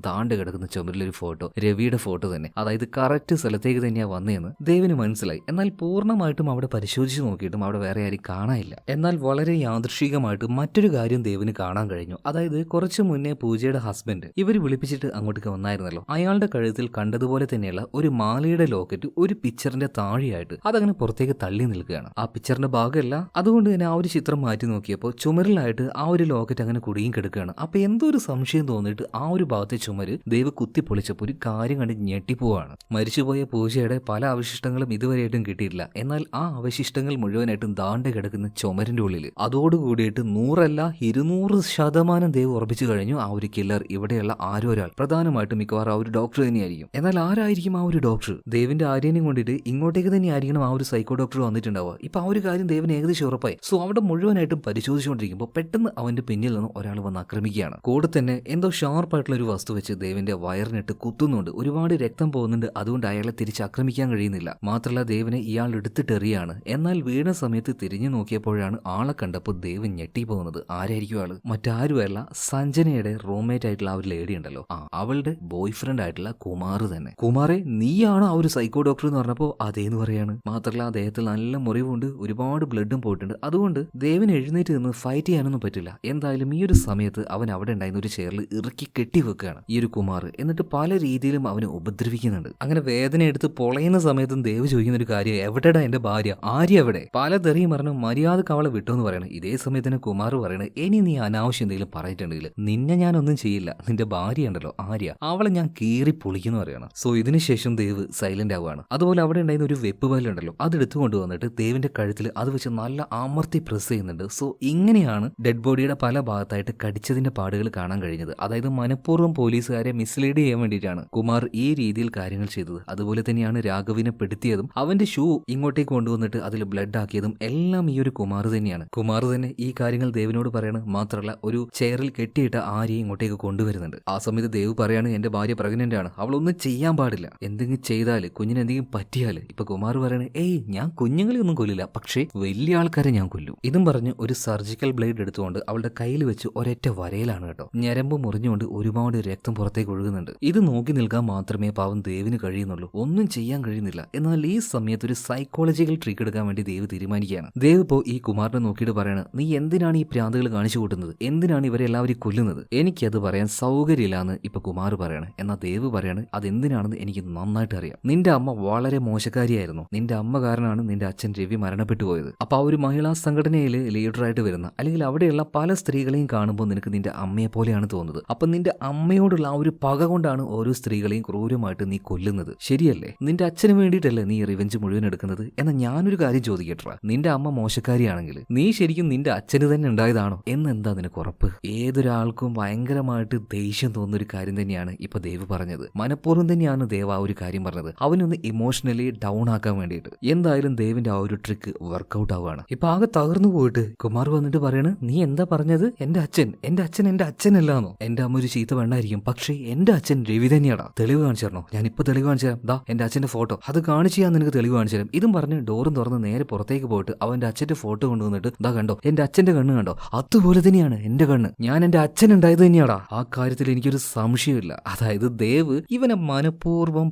ദാണ്ട് കിടക്കുന്ന ചുമരിലൊരു ഫോട്ടോ, രവിയുടെ ഫോട്ടോ തന്നെ, അതായത് കറക്റ്റ് സ്ഥലത്തേക്ക് തന്നെയാണ് വന്നതെന്ന് ദേവിന് മനസ്സിലായി. എന്നാൽ പൂർണ്ണമായിട്ടും അവിടെ പരിശോധിച്ച് നോക്കിയിട്ടും അവിടെ വേറെ ആരും കാണാനില്ല. എന്നാൽ വളരെ യാദൃശ്ചികമായിട്ട് മറ്റൊരു കാര്യം ദേവിന് കാണാൻ കഴിഞ്ഞു. അതായത് കുറച്ചു മുന്നേ പൂജയുടെ ഹസ്ബൻഡ് ഇവർ വിളിപ്പിച്ചിട്ട് അങ്ങോട്ടേക്ക് വന്നായിരുന്നല്ലോ, അയാളുടെ കഴുത്തിൽ കണ്ടതുപോലെ തന്നെയുള്ള ഒരു മാലയുടെ ലോക്കറ്റ് ഒരു പിക്ചറിന്റെ താഴെയായിട്ട് അതങ്ങനെ പുറത്തേക്ക് തള്ളി നിൽക്കുകയാണ്. ആ പിക്ചറിന്റെ ഭാഗമല്ല, അതുകൊണ്ട് തന്നെ ആ ഒരു ചിത്രം മാറ്റി നോക്കിയപ്പോൾ ചുമരിലായിട്ട് ആ ഒരു ലോക്കറ്റ് അങ്ങനെ കുടുങ്ങി കിടക്കുകയാണ്. അപ്പൊ എന്തോ ഒരു സംശയം തോന്നിയിട്ട് ആ ഒരു ഭാഗത്തെ ചുമര് ദേവ് കുത്തി പൊളിച്ചപ്പോൾ ഒരു കാര്യം കണ്ട് ഞെട്ടിപ്പോവാണ്. മരിച്ചുപോയ പൂജയുടെ പല അവശിഷ്ടങ്ങളും ഇതുവരെയായിട്ടും കിട്ടിയിട്ടില്ല. എന്നാൽ ആ അവശിഷ്ടങ്ങൾ മുഴുവനായിട്ടും ദാണ്ട് കിടക്കുന്ന ചുമരിന്റെ ഉള്ളിൽ. അതോടുകൂടിയിട്ട് 100% ദേവ് ഉറപ്പിച്ചു കഴിഞ്ഞു ആ ഒരു കില്ലർ ഇവിടെയുള്ള ആരോ ഒരാൾ, പ്രധാനമായിട്ടും മിക്കവാറും ആ ഒരു ഡോക്ടർ തന്നെയായിരിക്കും. എന്നാൽ ആരായിരിക്കും ആ ഒരു ഡോക്ടർ? ദേവിന്റെ ആര്യനെയും കൊണ്ടിട്ട് ഇങ്ങോട്ടേക്ക് തന്നെ ആയിരിക്കണം ആ ഒരു സൈക്കോ ഡോക്ടർ വന്നിട്ടുണ്ടാവുക. ഇപ്പൊ ആ ഒരു കാര്യം ദേവിന് ഏകദേശം ഉറപ്പായി. സോ അവിടെ മുഴുവനായിട്ടും പരിശോധിച്ചുകൊണ്ടിരിക്കുമ്പോൾ പെട്ടെന്ന് അവന്റെ പിന്നിൽ നിന്ന് ഒരാൾ വന്ന് ആക്രമിക്കുകയാണ്. കൂടെ തന്നെ എന്തോ ഷാർപ്പായിട്ടുള്ള ഒരു വസ്തു വെച്ച് ദേവിന്റെ വയറിനിട്ട് കുത്തുന്നുണ്ട്. ഒരുപാട് രക്തം പോകുന്നുണ്ട്. അതുകൊണ്ട് അയാളെ തിരിച്ച് ആക്രമിക്കാൻ കഴിയുന്നില്ല. മാത്രമല്ല ദേവിനെ ഇയാൾ എടുത്തിട്ടെറിയാണ്. എന്നാൽ വീണ സമയത്ത് തിരിഞ്ഞു നോക്കിയപ്പോഴാണ് ആളെ കണ്ടപ്പോൾ ദേവ് ഞെട്ടി പോകുന്നത്. ആരായിരിക്കും ആള്? മറ്റാരുമല്ല, സഞ്ജനയുടെ റൂംമേറ്റ് ആയിട്ടുള്ള ആ ഒരു ലേഡി ഉണ്ടല്ലോ, അവളുടെ ബോയ് ഫ്രണ്ട് ആയിട്ടുള്ള കുമാർ തന്നെ. കുമാറെ, നീയാണോ ആ ഒരു സൈക്കോ ഡോക്ടർ എന്ന് പറഞ്ഞപ്പോൾ അതേന്ന് പറയാണ്. മാത്രമല്ല അദ്ദേഹത്തിൽ നല്ല മുറിവുണ്ട്, ഒരുപാട് ബ്ലഡും പോയിട്ടുണ്ട്. അതുകൊണ്ട് ദേവിന് എഴുന്നേറ്റ് നിന്ന് ഫൈറ്റ് ചെയ്യാനൊന്നും പറ്റില്ല. എന്തായാലും ഈ ഒരു സമയത്ത് അവൻ അവിടെ ഉണ്ടായിരുന്ന ഒരു ചെയറിൽ ഇറക്കി കെട്ടിവെക്കുകയാണ് ഈ ഒരു കുമാർ. എന്നിട്ട് പല രീതിയിലും അവനെ ഉപദ്രവിക്കുന്നുണ്ട്. അങ്ങനെ വേദന എടുത്ത് പൊളയുന്ന സമയത്തും ദേവ് ചോദിക്കുന്ന ഒരു കാര്യം, എവിടെടാ എന്റെ ഭാര്യ, ആര്യ എവിടെ? പല തെറിയും പറഞ്ഞു മര്യാദക്ക് അവളെ വിട്ടോന്ന് പറയണം. ഇതേ സമയത്തിന് കുമാർ പറയണത്, ഇനി നീ അനാവശ്യം എന്തെങ്കിലും പറഞ്ഞിട്ടുണ്ടെങ്കിൽ നിന്നെ ഞാനൊന്നും ചെയ്യില്ല, നിന്റെ ഭാര്യ ഉണ്ടല്ലോ ആര്യ, അവളെ ഞാൻ കീറി പൊളിക്കുന്നു പറയണം. സോ ഇതിനുശേഷം ദേവ് സൈലന്റ് ആവുകയാണ്. അതുപോലെ അവിടെ ഉണ്ടായിരുന്ന ഒരു വെപ്പ് പല്ലുണ്ടല്ലോ, അതെടുത്തു കൊണ്ടുവന്നിട്ട് ദേവിന്റെ കഴുത്തിൽ അത് വെച്ച് നല്ല അമർത്തി പ്രസ് ചെയ്യുന്നുണ്ട്. സോ ഇങ്ങനെയാണ് ഡെഡ് ബോഡിയുടെ പല ഭാഗത്തായിട്ട് കടിച്ചതിന്റെ പാടുകൾ കാണാൻ കഴിഞ്ഞത്. അതായത് മനഃപൂർവ്വം പോലീസുകാരെ മിസ്ലീഡ് ചെയ്യാൻ വേണ്ടിയിട്ടാണ് കുമാർ ഈ രീതിയിൽ കാര്യങ്ങൾ ചെയ്തത്. അതുപോലെ തന്നെയാണ് രാഘവിനെ പെടുത്തിയതും അവന്റെ ഷൂ ഇങ്ങോട്ടേക്ക് കൊണ്ടുവന്നിട്ട് അതിൽ ബ്ലഡ് ആക്കിയതും എല്ലാം ഈ ഒരു കുമാർ തന്നെയാണ്. കുമാർ തന്നെ ഈ കാര്യങ്ങൾ ദേവിനോട് പറയാണ്. മാത്രമല്ല ഒരു ചെയറിൽ കെട്ടിയിട്ട് ആര്യയെ ഇങ്ങോട്ടേക്ക് കൊണ്ടുവരുന്നുണ്ട്. ആ സമയത്ത് ദേവ് പറയാണ്, എന്റെ ഭാര്യ പ്രഗ്നന്റ് ആണ്, അവളൊന്നും ചെയ്യാൻ പാടില്ല, എന്തെങ്കിലും ചെയ്താല് കുഞ്ഞിന് എന്തെങ്കിലും പറ്റിയാല്. ഇപ്പൊ കുമാർ പറയണേ, ഏയ് ഞാൻ കുഞ്ഞുങ്ങളെ ഒന്നും കൊല്ലില്ല, പക്ഷേ വലിയ ആൾക്കാരെ ഞാൻ കൊല്ലും. ഇതും പറഞ്ഞ് ഒരു സർജിക്കൽ ബ്ലേഡ് എടുത്തുകൊണ്ട് അവളുടെ കയ്യിൽ വെച്ച് ഒരൊറ്റ വരയിലാണ് കേട്ടോ. ഞരമ്പ് മുറിഞ്ഞുകൊണ്ട് ഒരുപാട് രക്തം പുറത്തേക്ക് ഒഴുകുന്നുണ്ട്. ഇത് നോക്കി നിൽക്കാൻ മാത്രമേ പാവം ദേവിന് കഴിയുന്നുള്ളൂ, ഒന്നും ചെയ്യാൻ കഴിയുന്നില്ല. എന്നാൽ ഈ സമയത്ത് ഒരു സൈക്കോളജിക്കൽ ട്രിക്ക് എടുക്കാൻ വേണ്ടി ദേവ് തീരുമാനിക്കുകയാണ്. ദേവ് ഇപ്പോൾ ഈ കുമാറിനെ നോക്കിയിട്ട് പറയണ, നീ എന്തിനാണ് ഈ പ്രാന്തുകൾ കാണിച്ചു കൂട്ടുന്നത്, എന്തിനാണ് ഇവരെ എല്ലാവരും കൊല്ലുന്നത്? എനിക്കത് പറയാൻ സൗകര്യമില്ലാന്ന് ഇപ്പൊ കുമാർ പറയാണ്. എന്നാൽ ദേവ് പറയാണ്, അതെന്തിനാണെന്ന് എനിക്ക് നന്നായിട്ട് അറിയാം. നിന്റെ അമ്മ വളരെ മോശക്കാരിയായിരുന്നു, നിന്റെ അമ്മ കാരണമാണ് നിന്റെ അച്ഛൻ രവി മരണപ്പെട്ടു പോയത്. അപ്പൊ ആ ഒരു മഹിളാ സംഘടനയിൽ ലീഡറായിട്ട് വരുന്ന അല്ലെങ്കിൽ അവിടെയുള്ള പല സ്ത്രീകളെയും കാണുമ്പോൾ നിനക്ക് നിന്റെ അമ്മയെ പോലെയാണ് തോന്നുന്നത്. അപ്പൊ നിന്റെ അമ്മയോടുള്ള ആ ഒരു പക കൊണ്ടാണ് ഓരോ സ്ത്രീകളെയും ക്രൂരമായിട്ട് നീ കൊല്ലുന്നത്, ശരിയല്ലേ? നിന്റെ അച്ഛന് വേണ്ടിയിട്ടല്ലേ നീ റിവെഞ്ച് മുഴുവൻ എടുക്കുന്നത്? എന്നാൽ ഞാനൊരു കാര്യം ചോദിക്കട്ടെ, നിന്റെ അമ്മ മോശക്കാരിയാണെങ്കിൽ നീ ശരിക്കും നിന്റെ അച്ഛന് തന്നെ ഉണ്ടായതാണോ എന്നെന്താ നിനക്ക് ഉറപ്പ്? ഏതൊരാൾക്കും ഭയങ്കരമായിട്ട് ദേഷ്യം തോന്നുന്ന ഒരു കാര്യം തന്നെയാണ് ഇപ്പൊ ദേവ് പറഞ്ഞത്. മനഃപൂർവ്വം തന്നെയാണ് ദേവ് ആ ഒരു കാര്യം പറഞ്ഞത്, അവനൊന്ന് ഇമോഷണലി ഡൗൺ ആക്കാൻ വേണ്ടിയിട്ട്. എന്തായാലും ദേവിന്റെ ആ ഒരു ട്രിക്ക് വർക്കൗട്ട് ആവുകയാണ്. ഇപ്പൊ ആകെ തകർന്നു പോയിട്ട് കുമാർ വന്നിട്ട് പറയണ്, നീ എന്താ പറഞ്ഞത്? എന്റെ അച്ഛൻ എന്റെ അച്ഛനല്ലാന്നോ? എന്റെ അമ്മ ഒരു ചീത്ത വേണ്ടായിരിക്കും, പക്ഷേ എന്റെ അച്ഛൻ രവി തന്നെയാടാ. തെളിവ് കാണിച്ചു തരണോ? ഞാൻ ഇപ്പൊ തെളിവ് കാണിച്ചു തരാം. ദാ എന്റെ അച്ഛന്റെ ഫോട്ടോ, അത് കാണിച്ച് ഞാൻ നിനക്ക് തെളിവ് കാണിച്ചു തരാം. ഇതും പറഞ്ഞ് ഡോറും തുറന്ന് നേരെ പുറത്തേക്ക് പോയിട്ട് അവന്റെ അച്ഛന്റെ ഫോട്ടോ കൊണ്ടുവന്നിട്ട്, ദാ കണ്ടോ എന്റെ അച്ഛന്റെ കണ്ണ് കണ്ടോ? അതുപോലെ തന്നെയാണ് എന്റെ കണ്ണ്, ഞാൻ എന്റെ അച്ഛൻ ഉണ്ടായത് തന്നെയാടാ. ആ കാര്യത്തിൽ എനിക്കൊരു സംശയമില്ല. അതായത് ദേവ് ഇവനെ മനഃപൂർവ്വം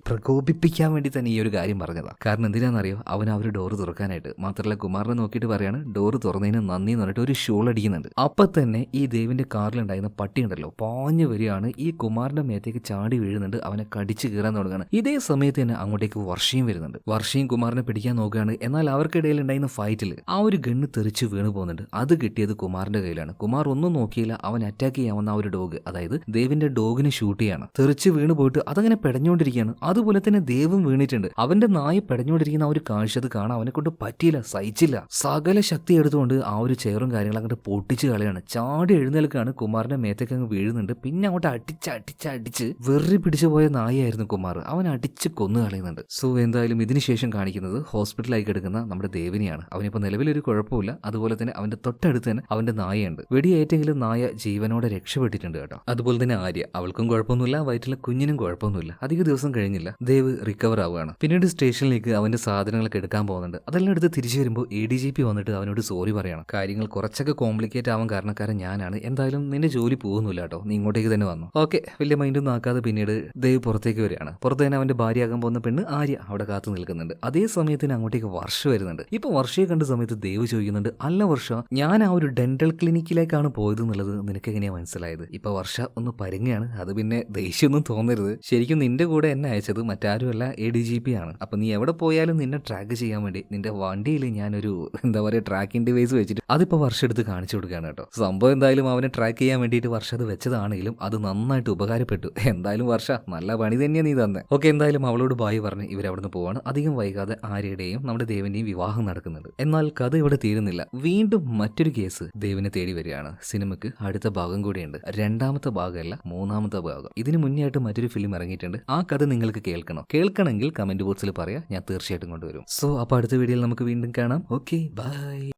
പ്രകോപിപ്പിക്കാൻ വേണ്ടി തന്നെ ഈ ഒരു കാര്യം പറഞ്ഞതാ. കാരണം എന്തിനാണെന്നറിയോ? അവൻ ആ ഒരു ഡോറ് തുറക്കാനായിട്ട്. മാത്രമല്ല കുമാറിനെ നോക്കിയിട്ട് പറയാണ്, ഡോറ് തുറന്നതിന് നന്ദി എന്ന് പറഞ്ഞിട്ട് ഒരു ഷോൾ അടിക്കുന്നുണ്ട്. അപ്പൊ തന്നെ ഈ ദേവിന്റെ കാറിലുണ്ടായിരുന്ന പട്ടി ഉണ്ടല്ലോ പാഞ്ഞു വരികയാണ്, ഈ കുമാറിന്റെ മേത്തേക്ക് ചാടി വീഴുന്നുണ്ട്, അവനെ കടിച്ചു കീറാൻ തുടങ്ങുകയാണ്. ഇതേ സമയത്ത് തന്നെ അങ്ങോട്ടേക്ക് വർഷയും വരുന്നുണ്ട്. വർഷയും കുമാറിനെ പിടിക്കാൻ നോക്കുകയാണ്. എന്നാൽ അവർക്കിടയിൽ ഉണ്ടായിരുന്ന ഫൈറ്റിൽ ആ ഒരു ഗണ്ണ് തെറിച്ച് വീണു പോകുന്നുണ്ട്. അത് കിട്ടിയത് കുമാറിന്റെ കയ്യിലാണ്. കുമാർ ഒന്നും നോക്കിയില്ല, അവൻ അറ്റാക്ക് ചെയ്യാവുന്ന ആ ഒരു ഡോഗ്, അതായത് ദേവിന്റെ ഡോഗിനെ ഷൂട്ട് ചെയ്യാണ്. തെറിച്ച് വീണ് പോയിട്ട് അതങ്ങനെ പെടഞ്ഞുകൊണ്ടിരിക്കുകയാണ്. അതുപോലെ തന്നെ ദേവും വീണിട്ടുണ്ട്. അവന്റെ നായ പെടഞ്ഞുകൊണ്ടിരിക്കുന്ന ആ ഒരു കാഴ്ച അത് കാണാൻ അവനെ കൊണ്ട് പറ്റിയില്ല, സഹിച്ചില്ല. സകല ശക്തി എടുത്തുകൊണ്ട് ആ ഒരു ചെയറും കാര്യങ്ങളും അങ്ങോട്ട് പൊട്ടിച്ച് കളയാണ്. ചാടി എഴുന്നേൽക്കാണ്, കുമാറിന്റെ മേത്തേക്ക് അങ്ങ് വീഴുന്നുണ്ട്. പിന്നെ അങ്ങോട്ട് അടിച്ച് വെറി പിടിച്ചു പോയ നായായിരുന്നു കുമാർ, അവൻ അടിച്ച് കൊന്നു കളയുന്നുണ്ട്. സോ എന്തായാലും ഇതിനുശേഷം കാണിക്കുന്നത് ഹോസ്പിറ്റലായി കിടക്കുന്ന നമ്മുടെ ദേവിനെയാണ്. അവനിപ്പോ നിലവിലൊരു കുഴപ്പമില്ല. അതുപോലെ തന്നെ അവന്റെ തൊട്ടടുത്ത് തന്നെ അവന്റെ നായയുണ്ട്. വെടിയേറ്റെങ്കിലും നായ ജീവനോടെ രക്ഷപ്പെട്ടിട്ടുണ്ട് കേട്ടോ. അതുപോലെ തന്നെ ആര്യ, അവൾക്കും കുഴപ്പമൊന്നുമില്ല, വയറ്റിലെ കുഞ്ഞിനും കുഴപ്പമൊന്നുമില്ല. അധിക ദിവസം കഴിഞ്ഞില്ല, ദേവ് റിക്കവർ ആവുകയാണ്. പിന്നീട് സ്റ്റേഷനിലേക്ക് അവന്റെ സാധനങ്ങളൊക്കെ എടുക്കാൻ പോകുന്നുണ്ട്. അതെല്ലാം എടുത്ത് തിരിച്ചു വരുമ്പോൾ ADGP വന്നിട്ട് അവനോട് സോറി പറയണം. കാര്യങ്ങൾ കുറച്ചൊക്കെ കോംപ്ലിക്കേറ്റ് ആവാൻ കാരണക്കാരൻ ഞാനാണ്. എന്തായാലും നിന്റെ ജോലി പോകുന്നില്ല കേട്ടോ, നീ ഇങ്ങോട്ടേക്ക് തന്നെ വന്നു. ഓക്കെ, വലിയ മൈൻഡൊന്നും ആക്കാതെ പിന്നീട് ദേവ് പുറത്തേക്ക് വരികയാണ്. പുറത്ത് തന്നെ അവന്റെ ഭാര്യയാകാൻ പോകുന്ന പെണ്ണ് ആര്യ അവിടെ കാത്തു നിൽക്കുന്നുണ്ട്. അതേ സമയത്തിന് അങ്ങോട്ടേക്ക് വർഷ വരുന്നുണ്ട്. ഇപ്പൊ വർഷയെ കണ്ട സമയത്ത് ദേവ് ചോദിക്കുന്നുണ്ട്, അല്ല വർഷ, ഞാൻ ആ ഒരു ഡെന്റൽ ക്ലിനിക്കിലേക്കാണ് പോയത് എന്നുള്ളത് നിനക്ക് എങ്ങനെയാ മനസ്സിലായത്? ഇപ്പൊ വർഷ ഒന്ന് പരുങ്ങയാണ്. അത് പിന്നെ ദേഷ്യമൊന്നും തോന്നരുത്, ശരിക്കും നിന്റെ കൂടെ എന്നെ അയച്ചത് മറ്റാരുമല്ല ADGP ആണ്. അപ്പൊ നീ എവിടെ പോയാലും നിന്നെ ട്രാക്ക് ചെയ്യാൻ വേണ്ടി നിന്റെ വണ്ടിയിൽ ഞാനൊരു എന്താ പറയുക ട്രാക്കിംഗ് ഡിവൈസ് വെച്ചിട്ട് അതിപ്പോ വർഷം എടുത്ത് കാണിച്ചു കൊടുക്കുകയാണ് കേട്ടോ. സംഭവം എന്തായാലും അവനെ ട്രാക്ക് ചെയ്യാൻ വേണ്ടിയിട്ട് വർഷം അത് വെച്ചതാണെങ്കിലും അത് നന്നായിട്ട് ഉപകാരപ്പെട്ടു. എന്തായാലും വർഷ നല്ല പണി തന്നെയാണ് നീ തന്നെ. ഓക്കെ, എന്തായാലും അവളോട് ബായി പറഞ്ഞ് ഇവരവിടുന്ന് പോവാണ്. അധികം വൈകാതെ ആര്യയുടെയും നമ്മുടെ ദേവിന്റെയും വിവാഹം നടക്കുന്നുണ്ട്. എന്നാൽ കഥ ഇവിടെ തീരുന്നില്ല. വീണ്ടും മറ്റൊരു കേസ് ദേവിനെ തേടി വരികയാണ്. സിനിമയ്ക്ക് അടുത്ത ഭാഗം കൂടിയുണ്ട്. രണ്ടാമത്തെ ഭാഗമല്ല, മൂന്നാമത്തെ ഭാഗം. ഇതിന് മുന്നേ ആയിട്ട് മറ്റൊരു ഫിലിം ഇറങ്ങിയിട്ടുണ്ട്. ആ കഥ നിങ്ങൾക്ക് കേൾക്കണമെങ്കിൽ കമന്റ് ബോക്സിൽ പറയാം, ഞാൻ തീർച്ചയായിട്ടും കൊണ്ടുവരും. സോ അപ്പൊ അടുത്ത വീഡിയോയിൽ നമുക്ക് വീണ്ടും കാണാം. Okay, by.